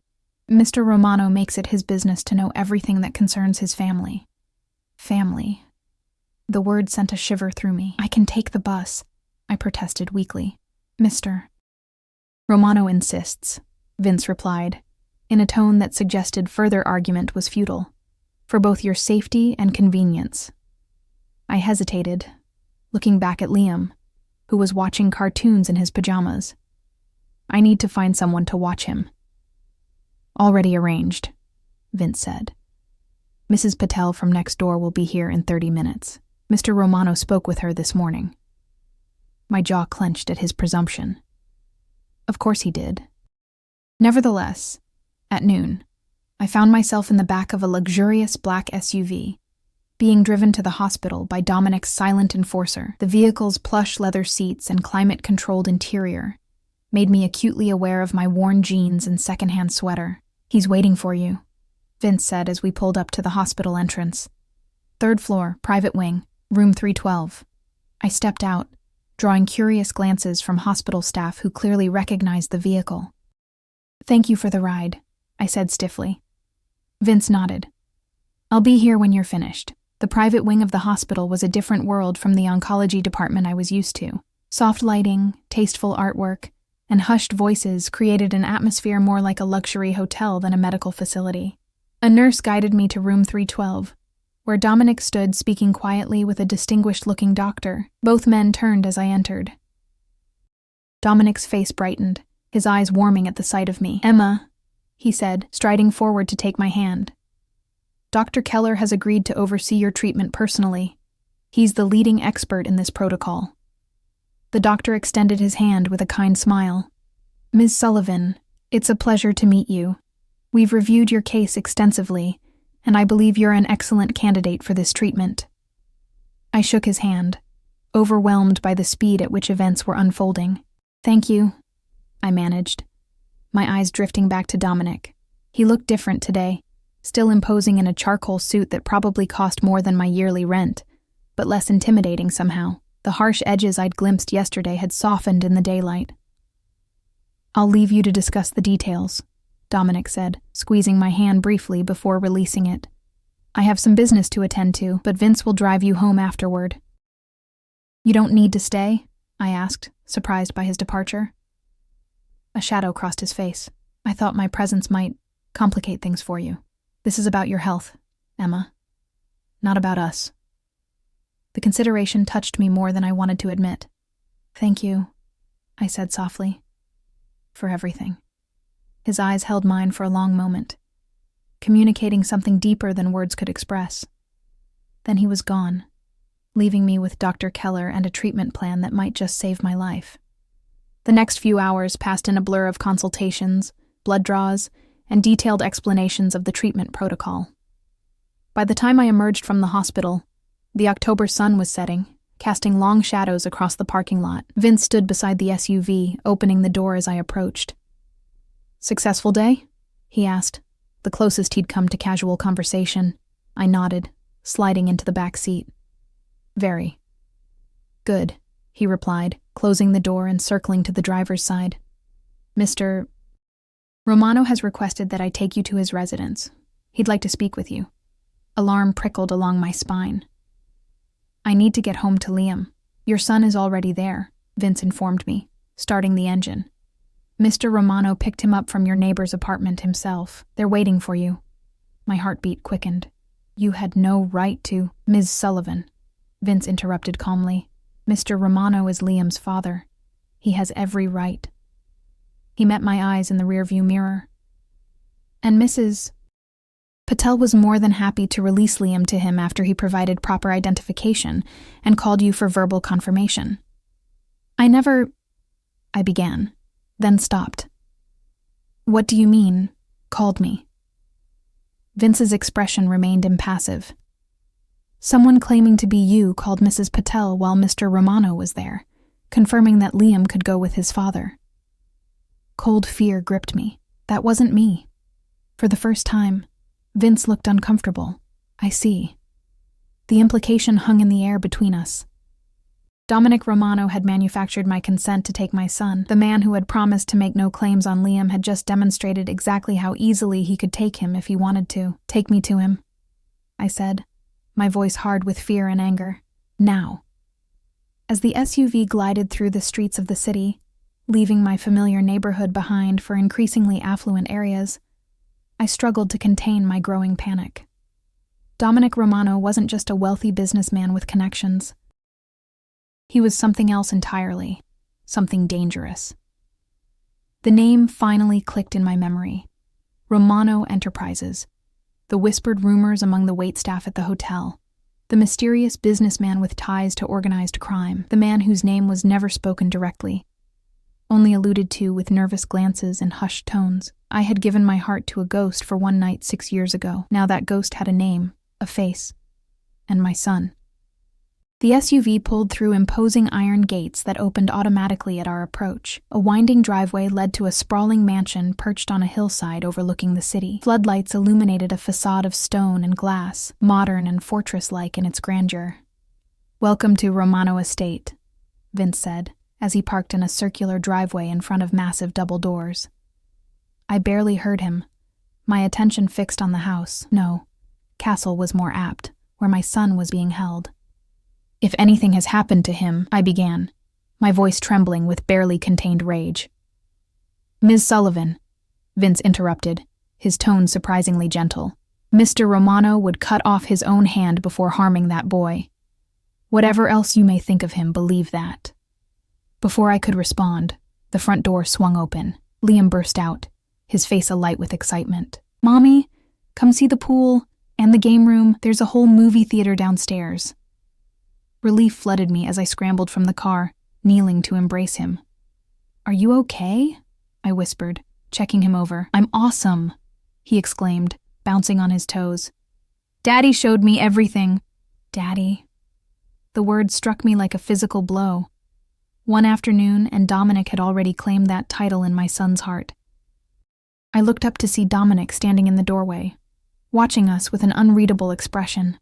Mr. Romano makes it his business to know everything that concerns his family. Family. The word sent a shiver through me. I can take the bus, I protested weakly. Mr. Romano insists, Vince replied, in a tone that suggested further argument was futile, for both your safety and convenience. I hesitated, looking back at Liam, who was watching cartoons in his pajamas. I need to find someone to watch him. Already arranged, Vince said. Mrs. Patel from next door will be here in 30 minutes. Mr. Romano spoke with her this morning. My jaw clenched at his presumption. Of course he did. Nevertheless, at noon, I found myself in the back of a luxurious black SUV, being driven to the hospital by Dominic's silent enforcer. The vehicle's plush leather seats and climate-controlled interior made me acutely aware of my worn jeans and secondhand sweater. He's waiting for you, Vince said as we pulled up to the hospital entrance. 3rd floor, private wing, room 312. I stepped out, drawing curious glances from hospital staff who clearly recognized the vehicle. Thank you for the ride, I said stiffly. Vince nodded. I'll be here when you're finished. The private wing of the hospital was a different world from the oncology department I was used to. Soft lighting, tasteful artwork, and hushed voices created an atmosphere more like a luxury hotel than a medical facility. A nurse guided me to room 312, where Dominic stood speaking quietly with a distinguished-looking doctor. Both men turned as I entered. Dominic's face brightened, his eyes warming at the sight of me. Emma, he said, striding forward to take my hand. Dr. Keller has agreed to oversee your treatment personally. He's the leading expert in this protocol. The doctor extended his hand with a kind smile. Ms. Sullivan, it's a pleasure to meet you. We've reviewed your case extensively, and I believe you're an excellent candidate for this treatment. I shook his hand, overwhelmed by the speed at which events were unfolding. Thank you, I managed, my eyes drifting back to Dominic. He looked different today, still imposing in a charcoal suit that probably cost more than my yearly rent, but less intimidating somehow. The harsh edges I'd glimpsed yesterday had softened in the daylight. I'll leave you to discuss the details, Dominic said, squeezing my hand briefly before releasing it. I have some business to attend to, but Vince will drive you home afterward. You don't need to stay? I asked, surprised by his departure. A shadow crossed his face. I thought my presence might complicate things for you. This is about your health, Emma, not about us. The consideration touched me more than I wanted to admit. Thank you, I said softly, for everything. His eyes held mine for a long moment, communicating something deeper than words could express. Then he was gone, leaving me with Dr. Keller and a treatment plan that might just save my life. The next few hours passed in a blur of consultations, blood draws, and detailed explanations of the treatment protocol. By the time I emerged from the hospital, the October sun was setting, casting long shadows across the parking lot. Vince stood beside the SUV, opening the door as I approached. Successful day? He asked, the closest he'd come to casual conversation. I nodded, sliding into the back seat. Very. Good, he replied, closing the door and circling to the driver's side. Mr. Romano has requested that I take you to his residence. He'd like to speak with you. Alarm prickled along my spine. I need to get home to Liam. Your son is already there, Vince informed me, starting the engine. Mr. Romano picked him up from your neighbor's apartment himself. They're waiting for you. My heartbeat quickened. You had no right to, Ms. Sullivan, Vince interrupted calmly. Mr. Romano is Liam's father. He has every right. He met my eyes in the rearview mirror. And Mrs. Patel was more than happy to release Liam to him after he provided proper identification and called you for verbal confirmation. I began, then stopped. What do you mean, called me? Vince's expression remained impassive. Someone claiming to be you called Mrs. Patel while Mr. Romano was there, confirming that Liam could go with his father. Cold fear gripped me. That wasn't me. For the first time, Vince looked uncomfortable. I see. The implication hung in the air between us. Dominic Romano had manufactured my consent to take my son. The man who had promised to make no claims on Liam had just demonstrated exactly how easily he could take him if he wanted to. Take me to him, I said, my voice hard with fear and anger. Now. As the SUV glided through the streets of the city, leaving my familiar neighborhood behind for increasingly affluent areas, I struggled to contain my growing panic. Dominic Romano wasn't just a wealthy businessman with connections. He was something else entirely, something dangerous. The name finally clicked in my memory. Romano Enterprises. The whispered rumors among the waitstaff at the hotel. The mysterious businessman with ties to organized crime. The man whose name was never spoken directly, only alluded to with nervous glances and hushed tones. I had given my heart to a ghost for one night 6 years ago. Now that ghost had a name, a face, and my son. The SUV pulled through imposing iron gates that opened automatically at our approach. A winding driveway led to a sprawling mansion perched on a hillside overlooking the city. Floodlights illuminated a facade of stone and glass, modern and fortress-like in its grandeur. Welcome to Romano Estate, Vince said, as he parked in a circular driveway in front of massive double doors. I barely heard him, my attention fixed on the house. No, castle was more apt, where my son was being held. If anything has happened to him, I began, my voice trembling with barely contained rage. Ms. Sullivan, Vince interrupted, his tone surprisingly gentle. Mr. Romano would cut off his own hand before harming that boy. Whatever else you may think of him, believe that. Before I could respond, the front door swung open. Liam burst out, his face alight with excitement. Mommy, come see the pool and the game room. There's a whole movie theater downstairs. Relief flooded me as I scrambled from the car, kneeling to embrace him. Are you okay? I whispered, checking him over. I'm awesome, he exclaimed, bouncing on his toes. Daddy showed me everything. Daddy. The word struck me like a physical blow. One afternoon, and Dominic had already claimed that title in my son's heart. I looked up to see Dominic standing in the doorway, watching us with an unreadable expression.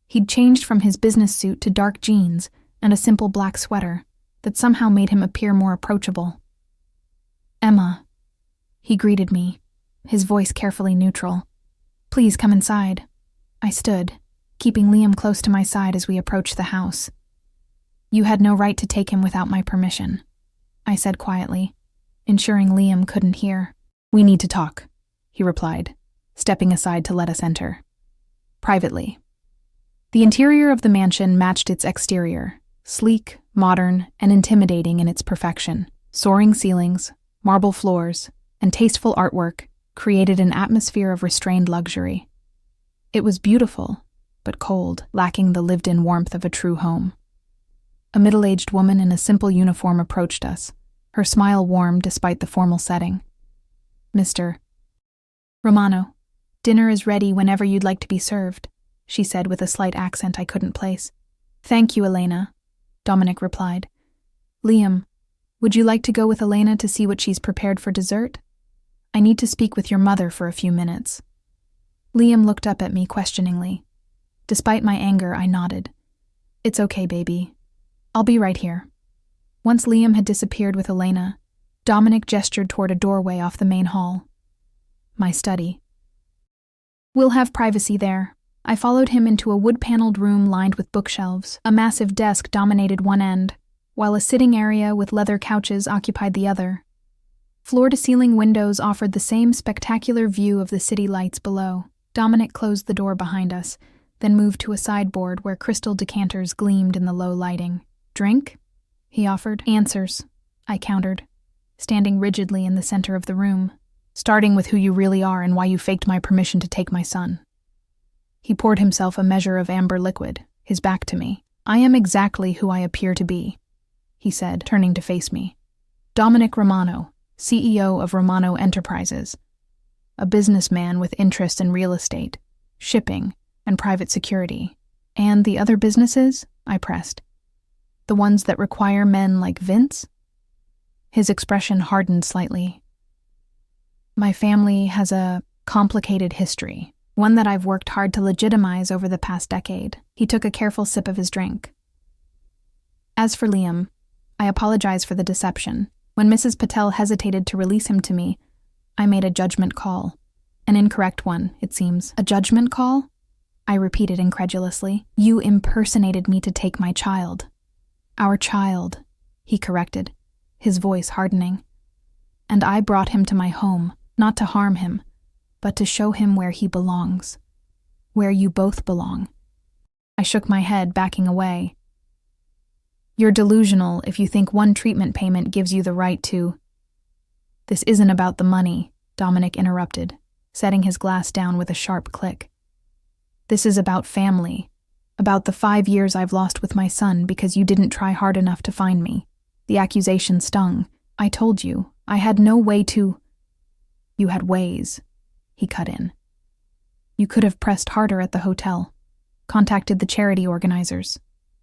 He'd changed from his business suit to dark jeans and a simple black sweater that somehow made him appear more approachable. Emma, he greeted me, his voice carefully neutral. Please come inside. I stood, keeping Liam close to my side as we approached the house. You had no right to take him without my permission, I said quietly, ensuring Liam couldn't hear. We need to talk, he replied, stepping aside to let us enter. Privately. The interior of the mansion matched its exterior, sleek, modern, and intimidating in its perfection. Soaring ceilings, marble floors, and tasteful artwork created an atmosphere of restrained luxury. It was beautiful, but cold, lacking the lived-in warmth of a true home. A middle-aged woman in a simple uniform approached us, her smile warm despite the formal setting. Mr. Romano, dinner is ready whenever you'd like to be served, she said with a slight accent I couldn't place. Thank you, Elena, Dominic replied. Liam, would you like to go with Elena to see what she's prepared for dessert? I need to speak with your mother for a few minutes. Liam looked up at me questioningly. Despite my anger, I nodded. It's okay, baby. I'll be right here. Once Liam had disappeared with Elena, Dominic gestured toward a doorway off the main hall. My study. We'll have privacy there, I followed him into a wood-paneled room lined with bookshelves. A massive desk dominated one end, while a sitting area with leather couches occupied the other. Floor-to-ceiling windows offered the same spectacular view of the city lights below. Dominic closed the door behind us, then moved to a sideboard where crystal decanters gleamed in the low lighting. "Drink?" he offered. "Answers," I countered, standing rigidly in the center of the room. "Starting with who you really are and why you faked my permission to take my son." He poured himself a measure of amber liquid, his back to me. "I am exactly who I appear to be," he said, turning to face me. "Dominic Romano, CEO of Romano Enterprises. A businessman with interest in real estate, shipping, and private security. And the other businesses?" I pressed. "The ones that require men like Vince?" His expression hardened slightly. "My family has a complicated history, one that I've worked hard to legitimize over the past decade." He took a careful sip of his drink. "As for Liam, I apologize for the deception. When Mrs. Patel hesitated to release him to me, I made a judgment call. An incorrect one, it seems." "A judgment call?" I repeated incredulously. "You impersonated me to take my child." "Our child," he corrected, his voice hardening. "And I brought him to my home, not to harm him, but to show him where he belongs. Where you both belong." I shook my head, backing away. "You're delusional if you think one treatment payment gives you the right to—" "This isn't about the money," Dominic interrupted, setting his glass down with a sharp click. "This is about family, about the 5 years I've lost with my son because you didn't try hard enough to find me. The accusation stung. I told you, I had no way to—" "You had ways," he cut in. "You could have pressed harder at the hotel, contacted the charity organizers,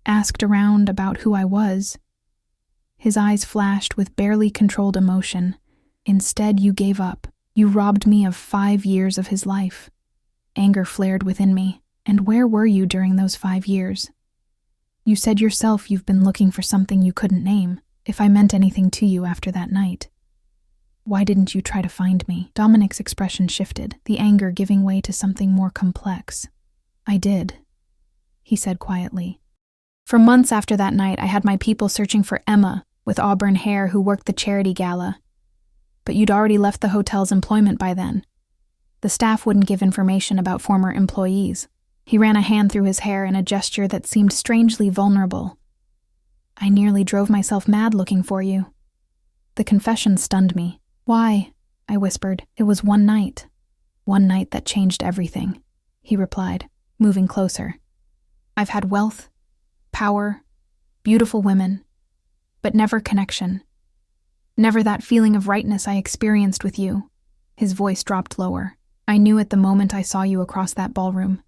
asked around about who I was." His eyes flashed with barely controlled emotion. "Instead, you gave up. You robbed me of 5 years of his life." Anger flared within me. "And where were you during those 5 years? You said yourself you've been looking for something you couldn't name, if I meant anything to you after that night. Why didn't you try to find me?" Dominic's expression shifted, the anger giving way to something more complex. "I did," he said quietly. "For months after that night, I had my people searching for Emma, with auburn hair, who worked the charity gala. But you'd already left the hotel's employment by then. The staff wouldn't give information about former employees." He ran a hand through his hair in a gesture that seemed strangely vulnerable. "I nearly drove myself mad looking for you." The confession stunned me. "Why?" I whispered. "It was one night that changed everything," he replied, moving closer. "I've had wealth, power, beautiful women, but never connection. Never that feeling of rightness I experienced with you." His voice dropped lower. "I knew at the moment I saw you across that ballroom.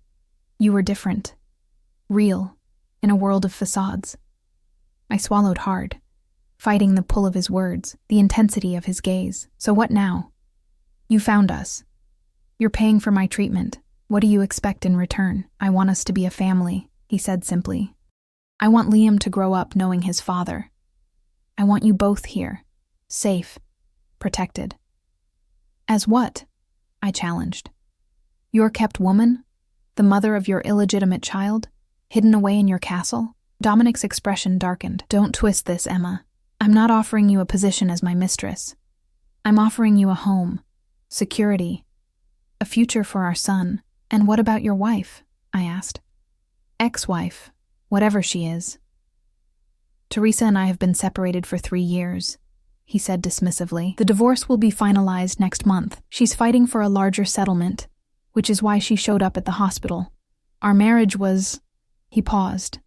You were different, real, in a world of facades." I swallowed hard, fighting the pull of his words, the intensity of his gaze. "So what now? You found us. You're paying for my treatment. What do you expect in return?" "I want us to be a family," he said simply. "I want Liam to grow up knowing his father. I want you both here, safe, protected." "As what?" I challenged. "Your kept woman? The mother of your illegitimate child? Hidden away in your castle?" Dominic's expression darkened. "Don't twist this, Emma. I'm not offering you a position as my mistress. I'm offering you a home, security, a future for our son." "And what about your wife?" I asked. "Ex-wife, whatever she is." "Teresa and I have been separated for 3 years," he said dismissively. "The divorce will be finalized next month. She's fighting for a larger settlement, which is why she showed up at the hospital. Our marriage was—" He paused,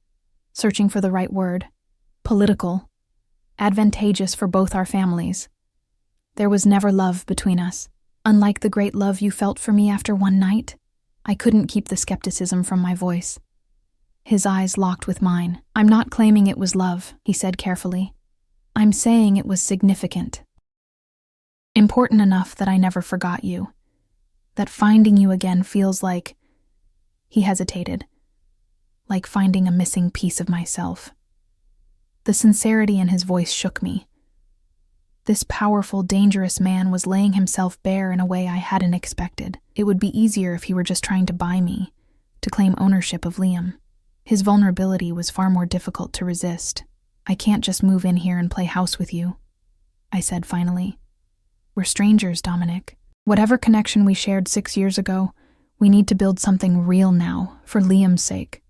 searching for the right word. "Political. Advantageous for both our families. There was never love between us. Unlike the great love you felt for me after one night." I couldn't keep the skepticism from my voice. His eyes locked with mine. "I'm not claiming it was love," he said carefully. "I'm saying it was significant. Important enough that I never forgot you. That finding you again feels like—" He hesitated. "Like finding a missing piece of myself." The sincerity in his voice shook me. This powerful, dangerous man was laying himself bare in a way I hadn't expected. It would be easier if he were just trying to buy me, to claim ownership of Liam. His vulnerability was far more difficult to resist. "I can't just move in here and play house with you," I said finally. "We're strangers, Dominic. Whatever connection we shared 6 years ago, we need to build something real now, for Liam's sake."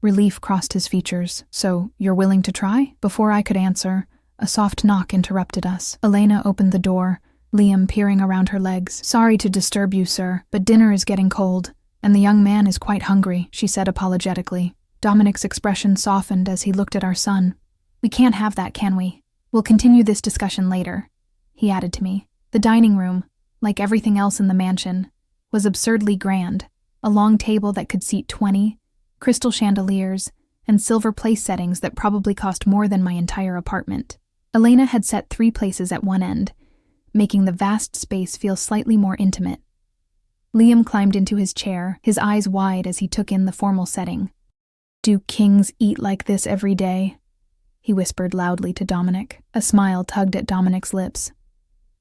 Relief crossed his features. "So, you're willing to try?" Before I could answer, a soft knock interrupted us. Elena opened the door, Liam peering around her legs. "Sorry to disturb you, sir, but dinner is getting cold, and the young man is quite hungry," she said apologetically. Dominic's expression softened as he looked at our son. "We can't have that, can we? We'll continue this discussion later," he added to me. The dining room, like everything else in the mansion, was absurdly grand. A long table that could seat 20, crystal chandeliers, and silver place settings that probably cost more than my entire apartment. Elena had set 3 places at one end, making the vast space feel slightly more intimate. Liam climbed into his chair, his eyes wide as he took in the formal setting. "Do kings eat like this every day?" he whispered loudly to Dominic. A smile tugged at Dominic's lips.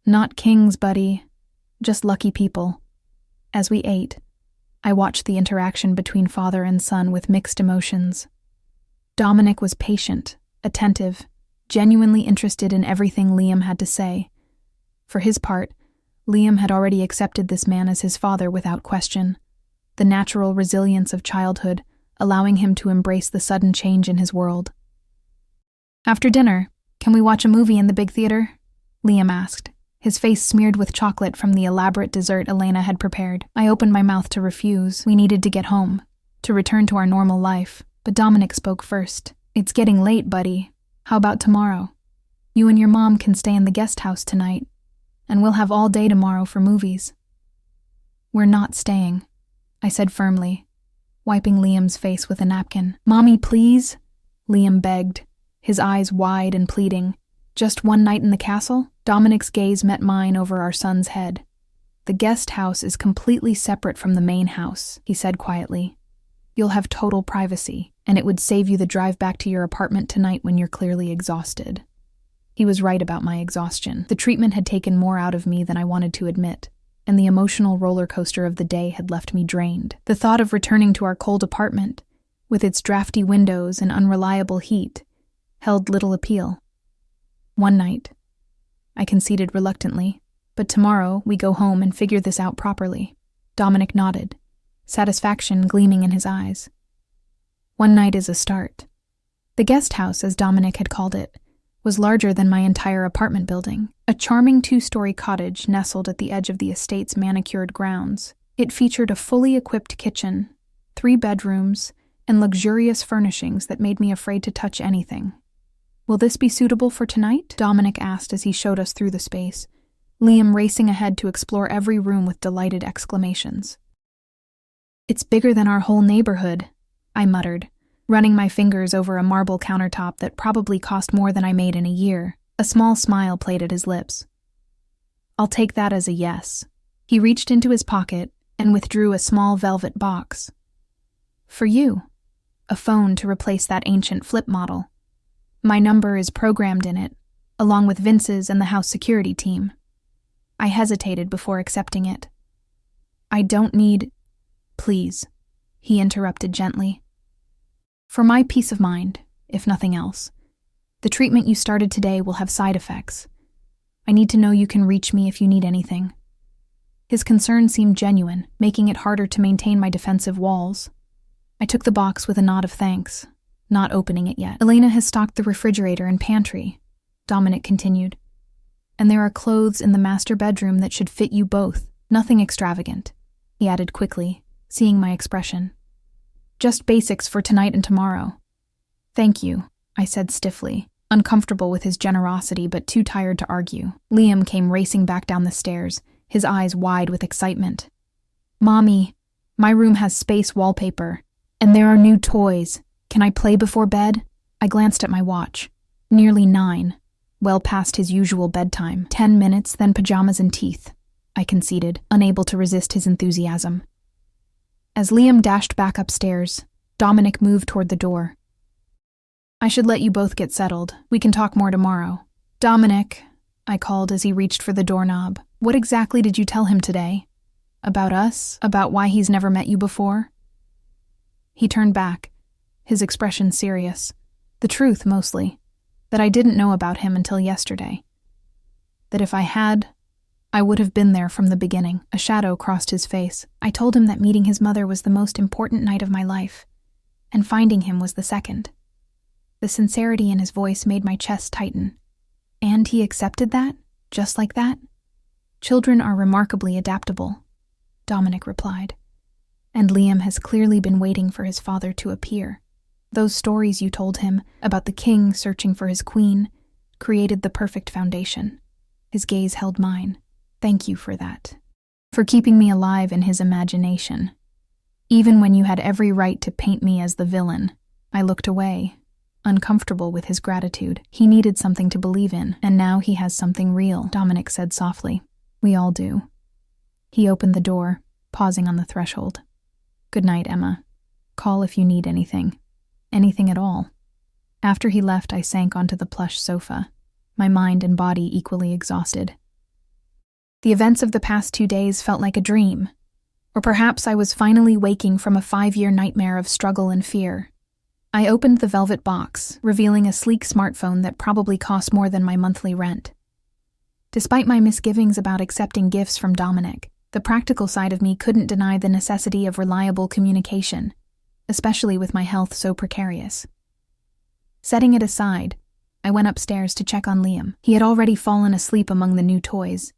"Not kings, buddy. Just lucky people." As we ate, I watched the interaction between father and son with mixed emotions. Dominic was patient, attentive, genuinely interested in everything Liam had to say. For his part, Liam had already accepted this man as his father without question, the natural resilience of childhood allowing him to embrace the sudden change in his world. "After dinner, can we watch a movie in the big theater?" Liam asked, his face smeared with chocolate from the elaborate dessert Elena had prepared. I opened my mouth to refuse. We needed to get home, to return to our normal life, but Dominic spoke first. "It's getting late, buddy. How about tomorrow? You and your mom can stay in the guest house tonight, and we'll have all day tomorrow for movies." "We're not staying," I said firmly, wiping Liam's face with a napkin. "Mommy, please," Liam begged, his eyes wide and pleading. "Just one night in the castle?" Dominic's gaze met mine over our son's head. "The guest house is completely separate from the main house," he said quietly. "You'll have total privacy, and it would save you the drive back to your apartment tonight when you're clearly exhausted." He was right about my exhaustion. The treatment had taken more out of me than I wanted to admit, and the emotional roller coaster of the day had left me drained. The thought of returning to our cold apartment, with its drafty windows and unreliable heat, held little appeal. "One night," I conceded reluctantly, "but tomorrow we go home and figure this out properly." Dominic nodded, satisfaction gleaming in his eyes. "One night is a start." The guest house, as Dominic had called it, was larger than my entire apartment building, a charming 2-story cottage nestled at the edge of the estate's manicured grounds. It featured a fully equipped kitchen, 3 bedrooms, and luxurious furnishings that made me afraid to touch anything. "Will this be suitable for tonight?" Dominic asked as he showed us through the space, Liam racing ahead to explore every room with delighted exclamations. "It's bigger than our whole neighborhood," I muttered, running my fingers over a marble countertop that probably cost more than I made in a year. A small smile played at his lips. "I'll take that as a yes." He reached into his pocket and withdrew a small velvet box. "For you. A phone to replace that ancient flip model. My number is programmed in it, along with Vince's and the house security team." I hesitated before accepting it. "I don't need—" "Please," he interrupted gently. "For my peace of mind, if nothing else. The treatment you started today will have side effects. I need to know you can reach me if you need anything." His concern seemed genuine, making it harder to maintain my defensive walls. I took the box with a nod of thanks, not opening it yet. "Elena has stocked the refrigerator and pantry," Dominic continued. "And there are clothes in the master bedroom that should fit you both. Nothing extravagant," he added quickly, seeing my expression. "Just basics for tonight and tomorrow." "Thank you," I said stiffly, uncomfortable with his generosity but too tired to argue. Liam came racing back down the stairs, his eyes wide with excitement. "Mommy, my room has space wallpaper, and there are new toys. Can I play before bed?" I glanced at my watch. Nearly 9, well past his usual bedtime. 10 minutes, then pajamas and teeth, I conceded, unable to resist his enthusiasm. As Liam dashed back upstairs, Dominic moved toward the door. "I should let you both get settled. We can talk more tomorrow." "Dominic," I called as he reached for the doorknob, "what exactly did you tell him today? About us? About why he's never met you before?" He turned back, his expression serious. The truth, mostly. That I didn't know about him until yesterday. That if I had, I would have been there from the beginning. A shadow crossed his face. I told him that meeting his mother was the most important night of my life, and finding him was the second. The sincerity in his voice made my chest tighten. And he accepted that? Just like that? Children are remarkably adaptable, Dominic replied. And Liam has clearly been waiting for his father to appear. Those stories you told him about the king searching for his queen created the perfect foundation. His gaze held mine. Thank you for that. For keeping me alive in his imagination. Even when you had every right to paint me as the villain, I looked away, uncomfortable with his gratitude. He needed something to believe in, and now he has something real, Dominic said softly. We all do. He opened the door, pausing on the threshold. Good night, Emma. Call if you need anything. Anything at all. After he left, I sank onto the plush sofa, my mind and body equally exhausted. The events of the past 2 days felt like a dream, or perhaps I was finally waking from a 5-year nightmare of struggle and fear. I opened the velvet box, revealing a sleek smartphone that probably cost more than my monthly rent. Despite my misgivings about accepting gifts from Dominic, the practical side of me couldn't deny the necessity of reliable communication, especially with my health so precarious. Setting it aside, I went upstairs to check on Liam. He had already fallen asleep among the new toys,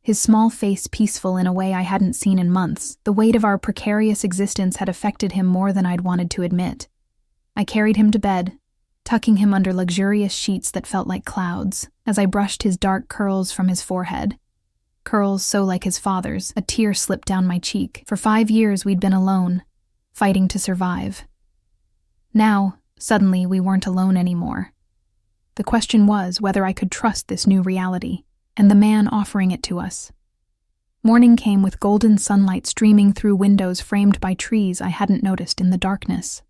his small face peaceful in a way I hadn't seen in months. The weight of our precarious existence had affected him more than I'd wanted to admit. I carried him to bed, tucking him under luxurious sheets that felt like clouds, as I brushed his dark curls from his forehead. Curls so like his father's, a tear slipped down my cheek. For 5 years we'd been alone, fighting to survive. Now, suddenly, we weren't alone anymore. The question was whether I could trust this new reality, and the man offering it to us. Morning came with golden sunlight streaming through windows framed by trees I hadn't noticed in the darkness.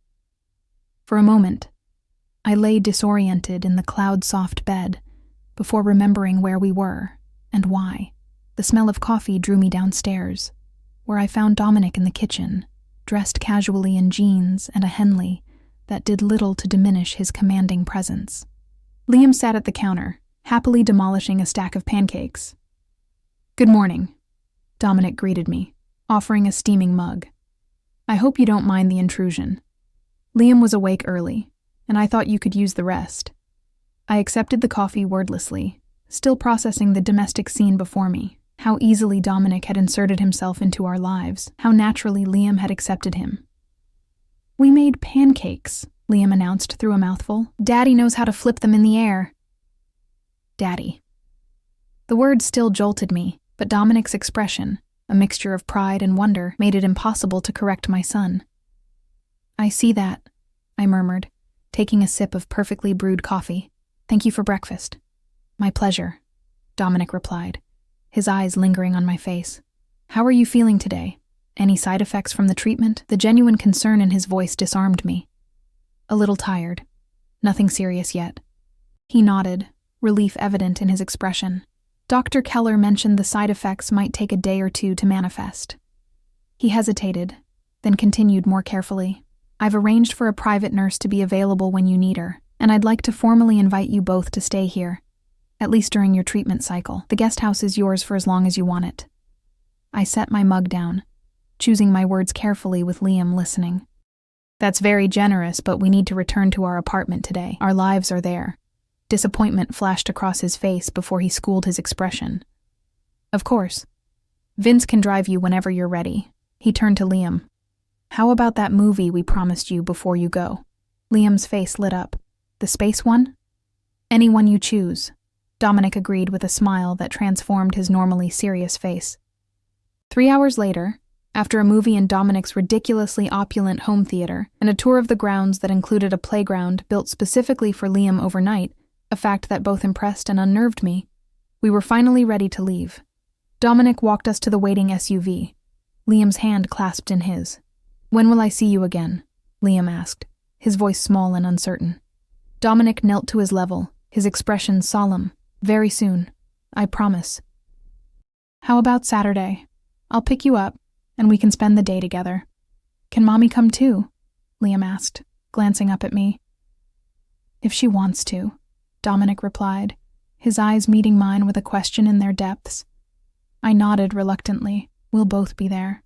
For a moment, I lay disoriented in the cloud-soft bed, before remembering where we were, and why. The smell of coffee drew me downstairs, where I found Dominic in the kitchen, dressed casually in jeans and a Henley that did little to diminish his commanding presence. Liam sat at the counter, happily demolishing a stack of pancakes. Good morning, Dominic greeted me, offering a steaming mug. I hope you don't mind the intrusion. Liam was awake early, and I thought you could use the rest. I accepted the coffee wordlessly, still processing the domestic scene before me. How easily Dominic had inserted himself into our lives, how naturally Liam had accepted him. We made pancakes, Liam announced through a mouthful. Daddy knows how to flip them in the air. Daddy. The word still jolted me, but Dominic's expression, a mixture of pride and wonder, made it impossible to correct my son. I see that, I murmured, taking a sip of perfectly brewed coffee. Thank you for breakfast. My pleasure, Dominic replied, his eyes lingering on my face. How are you feeling today? Any side effects from the treatment? The genuine concern in his voice disarmed me. A little tired. Nothing serious yet. He nodded, relief evident in his expression. Dr. Keller mentioned the side effects might take a day or two to manifest. He hesitated, then continued more carefully. I've arranged for a private nurse to be available when you need her, and I'd like to formally invite you both to stay here, at least during your treatment cycle. The guest house is yours for as long as you want it. I set my mug down, choosing my words carefully with Liam listening. That's very generous, but we need to return to our apartment today. Our lives are there. Disappointment flashed across his face before he schooled his expression. Of course. Vince can drive you whenever you're ready. He turned to Liam. How about that movie we promised you before you go? Liam's face lit up. The space one? Any one you choose, Dominic agreed with a smile that transformed his normally serious face. 3 hours later, after a movie in Dominic's ridiculously opulent home theater and a tour of the grounds that included a playground built specifically for Liam overnight, a fact that both impressed and unnerved me, we were finally ready to leave. Dominic walked us to the waiting SUV, Liam's hand clasped in his. When will I see you again? Liam asked, his voice small and uncertain. Dominic knelt to his level, his expression solemn. Very soon, I promise. How about Saturday? I'll pick you up, and we can spend the day together. Can Mommy come too? Liam asked, glancing up at me. If she wants to, Dominic replied, his eyes meeting mine with a question in their depths. I nodded reluctantly. We'll both be there.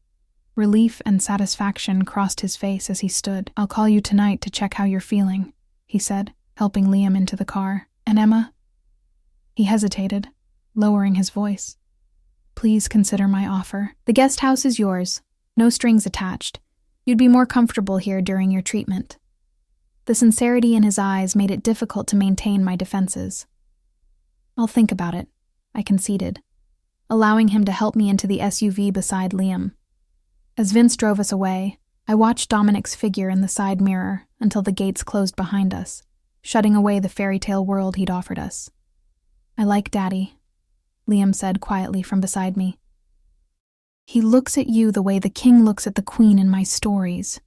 Relief and satisfaction crossed his face as he stood. I'll call you tonight to check how you're feeling, he said, helping Liam into the car. And Emma? He hesitated, lowering his voice. Please consider my offer. The guest house is yours, no strings attached. You'd be more comfortable here during your treatment. The sincerity in his eyes made it difficult to maintain my defenses. I'll think about it, I conceded, allowing him to help me into the SUV beside Liam. As Vince drove us away, I watched Dominic's figure in the side mirror until the gates closed behind us, shutting away the fairy tale world he'd offered us. I like Daddy, Liam said quietly from beside me. He looks at you the way the king looks at the queen in my stories.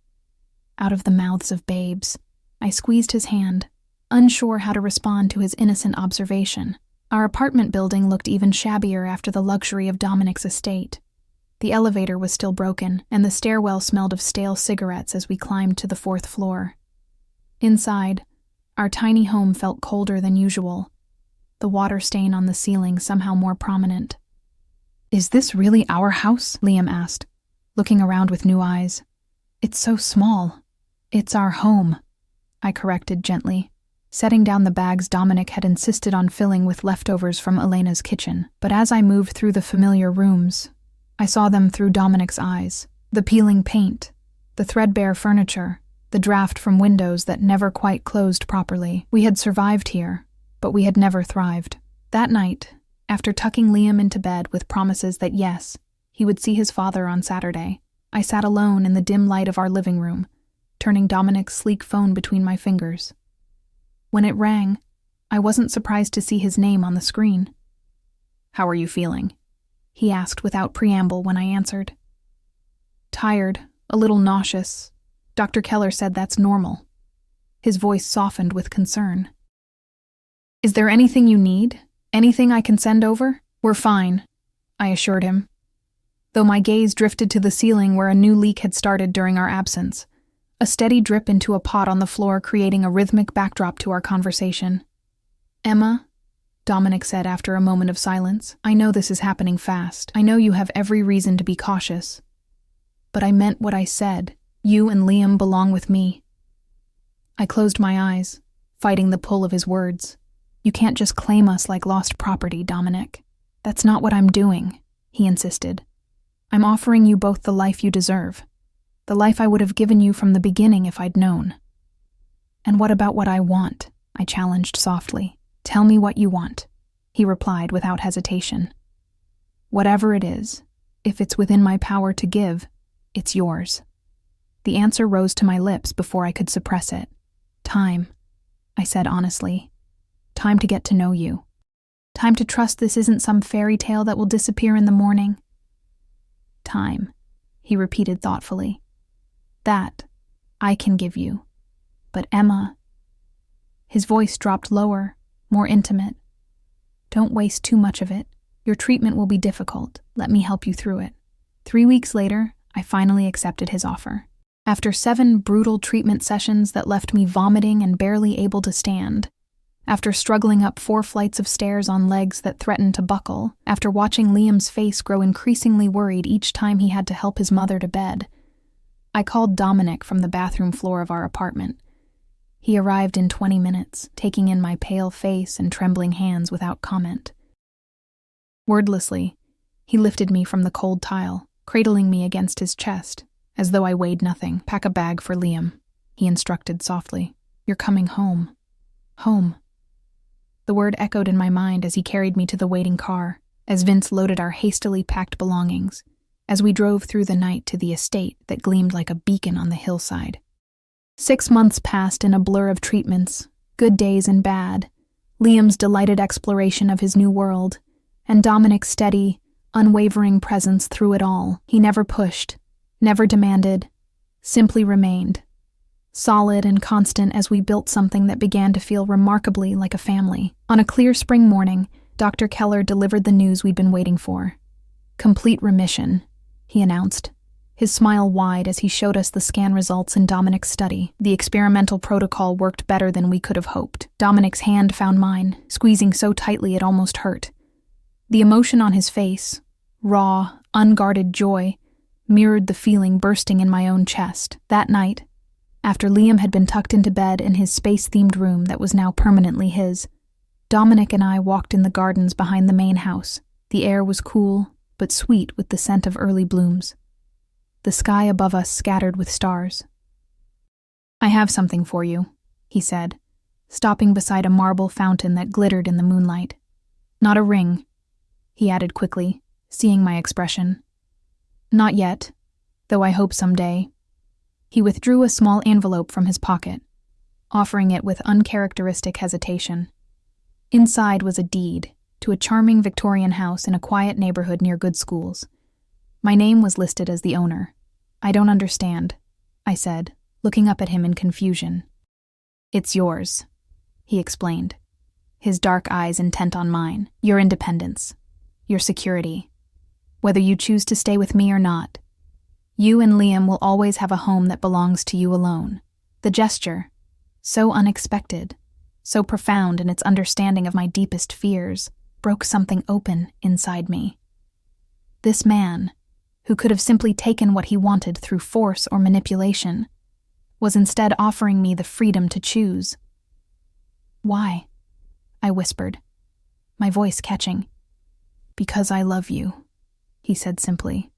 Out of the mouths of babes, I squeezed his hand, unsure how to respond to his innocent observation. Our apartment building looked even shabbier after the luxury of Dominic's estate. The elevator was still broken, and the stairwell smelled of stale cigarettes as we climbed to the 4th floor. Inside, our tiny home felt colder than usual, the water stain on the ceiling somehow more prominent. Is this really our house? Liam asked, looking around with new eyes. It's so small. It's our home, I corrected gently, setting down the bags Dominic had insisted on filling with leftovers from Elena's kitchen. But as I moved through the familiar rooms, I saw them through Dominic's eyes. The peeling paint, the threadbare furniture, the draft from windows that never quite closed properly. We had survived here, but we had never thrived. That night, after tucking Liam into bed with promises that yes, he would see his father on Saturday, I sat alone in the dim light of our living room, turning Dominic's sleek phone between my fingers. When it rang, I wasn't surprised to see his name on the screen. How are you feeling? He asked without preamble when I answered. Tired, a little nauseous. Dr. Keller said that's normal. His voice softened with concern. Is there anything you need? Anything I can send over? We're fine, I assured him, though my gaze drifted to the ceiling where a new leak had started during our absence, a steady drip into a pot on the floor creating a rhythmic backdrop to our conversation. Emma, Dominic said after a moment of silence, I know this is happening fast. I know you have every reason to be cautious. But I meant what I said. You and Liam belong with me. I closed my eyes, fighting the pull of his words. You can't just claim us like lost property, Dominic. That's not what I'm doing, he insisted. I'm offering you both the life you deserve. The life I would have given you from the beginning if I'd known. And what about what I want? I challenged softly. Tell me what you want, he replied without hesitation. Whatever it is, if it's within my power to give, it's yours. The answer rose to my lips before I could suppress it. Time, I said honestly. Time to get to know you. Time to trust this isn't some fairy tale that will disappear in the morning. Time, he repeated thoughtfully. That I can give you. But Emma... His voice dropped lower, more intimate. Don't waste too much of it. Your treatment will be difficult. Let me help you through it. 3 weeks later, I finally accepted his offer. After 7 brutal treatment sessions that left me vomiting and barely able to stand, after struggling up 4 flights of stairs on legs that threatened to buckle, after watching Liam's face grow increasingly worried each time he had to help his mother to bed, I called Dominic from the bathroom floor of our apartment. He arrived in 20 minutes, taking in my pale face and trembling hands without comment. Wordlessly, he lifted me from the cold tile, cradling me against his chest, as though I weighed nothing. Pack a bag for Liam, he instructed softly. You're coming home. Home. The word echoed in my mind as he carried me to the waiting car, as Vince loaded our hastily packed belongings, as we drove through the night to the estate that gleamed like a beacon on the hillside. 6 months passed in a blur of treatments, good days and bad, Liam's delighted exploration of his new world, and Dominic's steady, unwavering presence through it all. He never pushed, never demanded, simply remained, solid and constant as we built something that began to feel remarkably like a family. On a clear spring morning, Dr. Keller delivered the news we'd been waiting for. Complete remission, he announced, his smile wide as he showed us the scan results in Dominic's study. The experimental protocol worked better than we could have hoped. Dominic's hand found mine, squeezing so tightly it almost hurt. The emotion on his face, raw, unguarded joy, mirrored the feeling bursting in my own chest. That night, after Liam had been tucked into bed in his space-themed room that was now permanently his, Dominic and I walked in the gardens behind the main house. The air was cool, but sweet with the scent of early blooms. The sky above us scattered with stars. "I have something for you," he said, stopping beside a marble fountain that glittered in the moonlight. "Not a ring," he added quickly, seeing my expression. "Not yet, though I hope someday." He withdrew a small envelope from his pocket, offering it with uncharacteristic hesitation. Inside was a deed to a charming Victorian house in a quiet neighborhood near good schools. My name was listed as the owner. "I don't understand," I said, looking up at him in confusion. "It's yours," he explained, his dark eyes intent on mine. "Your independence, your security. Whether you choose to stay with me or not, you and Liam will always have a home that belongs to you alone." The gesture, so unexpected, so profound in its understanding of my deepest fears, broke something open inside me. This man, who could have simply taken what he wanted through force or manipulation, was instead offering me the freedom to choose. "Why?" I whispered, my voice catching. "Because I love you," he said simply.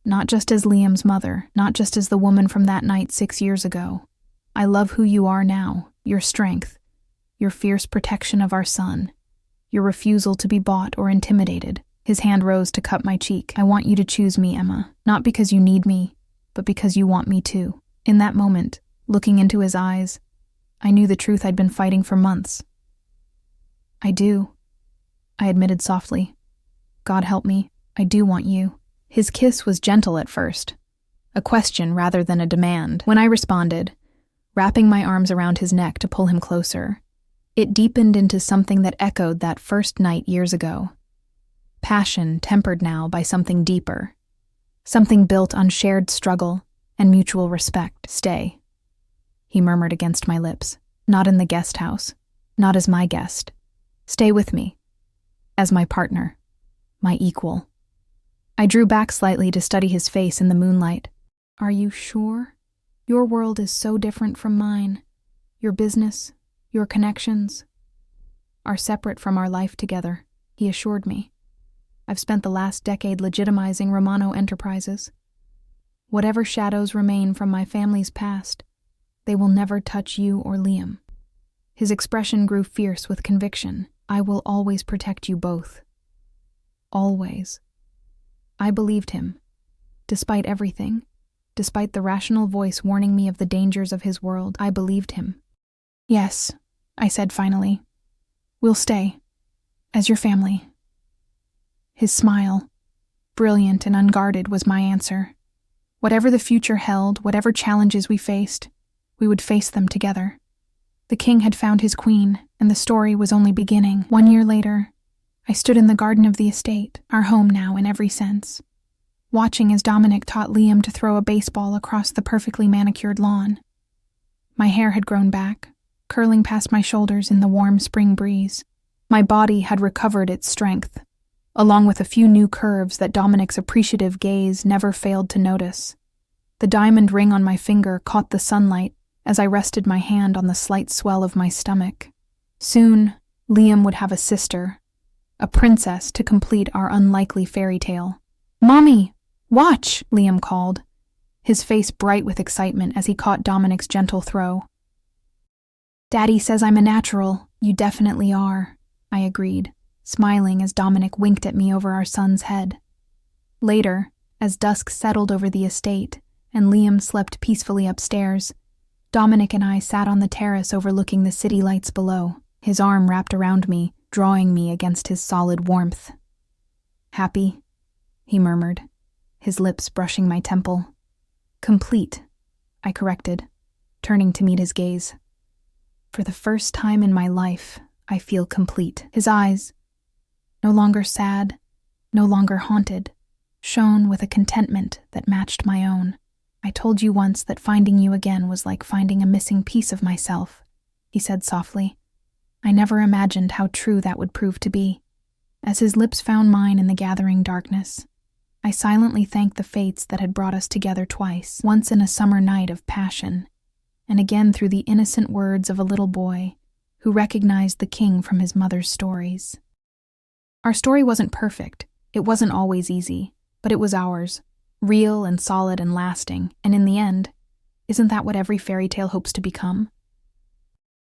"Not just as Liam's mother, not just as the woman from that night 6 years ago. I love who you are now, your strength, your fierce protection of our son, your refusal to be bought or intimidated." His hand rose to cup my cheek. "I want you to choose me, Emma, not because you need me, but because you want me too." In that moment, looking into his eyes, I knew the truth I'd been fighting for months. "I do," I admitted softly. "God help me, I do want you." His kiss was gentle at first, a question rather than a demand. When I responded, wrapping my arms around his neck to pull him closer, it deepened into something that echoed that first night years ago. Passion tempered now by something deeper, something built on shared struggle and mutual respect. "Stay," he murmured against my lips. "Not in the guest house, not as my guest. Stay with me, as my partner, my equal." I drew back slightly to study his face in the moonlight. "Are you sure? Your world is so different from mine. Your business, your connections, are separate from our life together," he assured me. "I've spent the last decade legitimizing Romano Enterprises. Whatever shadows remain from my family's past, they will never touch you or Liam." His expression grew fierce with conviction. "I will always protect you both. Always." I believed him. Despite everything, despite the rational voice warning me of the dangers of his world, I believed him. "Yes," I said finally. "We'll stay, as your family." His smile, brilliant and unguarded, was my answer. Whatever the future held, whatever challenges we faced, we would face them together. The king had found his queen, and the story was only beginning. 1 year later, I stood in the garden of the estate, our home now in every sense, watching as Dominic taught Liam to throw a baseball across the perfectly manicured lawn. My hair had grown back, curling past my shoulders in the warm spring breeze. My body had recovered its strength, along with a few new curves that Dominic's appreciative gaze never failed to notice. The diamond ring on my finger caught the sunlight as I rested my hand on the slight swell of my stomach. Soon, Liam would have a sister, a princess to complete our unlikely fairy tale. "Mommy, watch!" Liam called, his face bright with excitement as he caught Dominic's gentle throw. "Daddy says I'm a natural." "You definitely are," I agreed, smiling as Dominic winked at me over our son's head. Later, as dusk settled over the estate and Liam slept peacefully upstairs, Dominic and I sat on the terrace overlooking the city lights below, his arm wrapped around me, drawing me against his solid warmth. "Happy?" he murmured, his lips brushing my temple. "Complete," I corrected, turning to meet his gaze. "For the first time in my life, I feel complete." His eyes, no longer sad, no longer haunted, shone with a contentment that matched my own. "I told you once that finding you again was like finding a missing piece of myself," he said softly. I never imagined how true that would prove to be. As his lips found mine in the gathering darkness, I silently thanked the fates that had brought us together twice, once in a summer night of passion, and again through the innocent words of a little boy who recognized the king from his mother's stories. Our story wasn't perfect, it wasn't always easy, but it was ours, real and solid and lasting, and in the end, isn't that what every fairy tale hopes to become?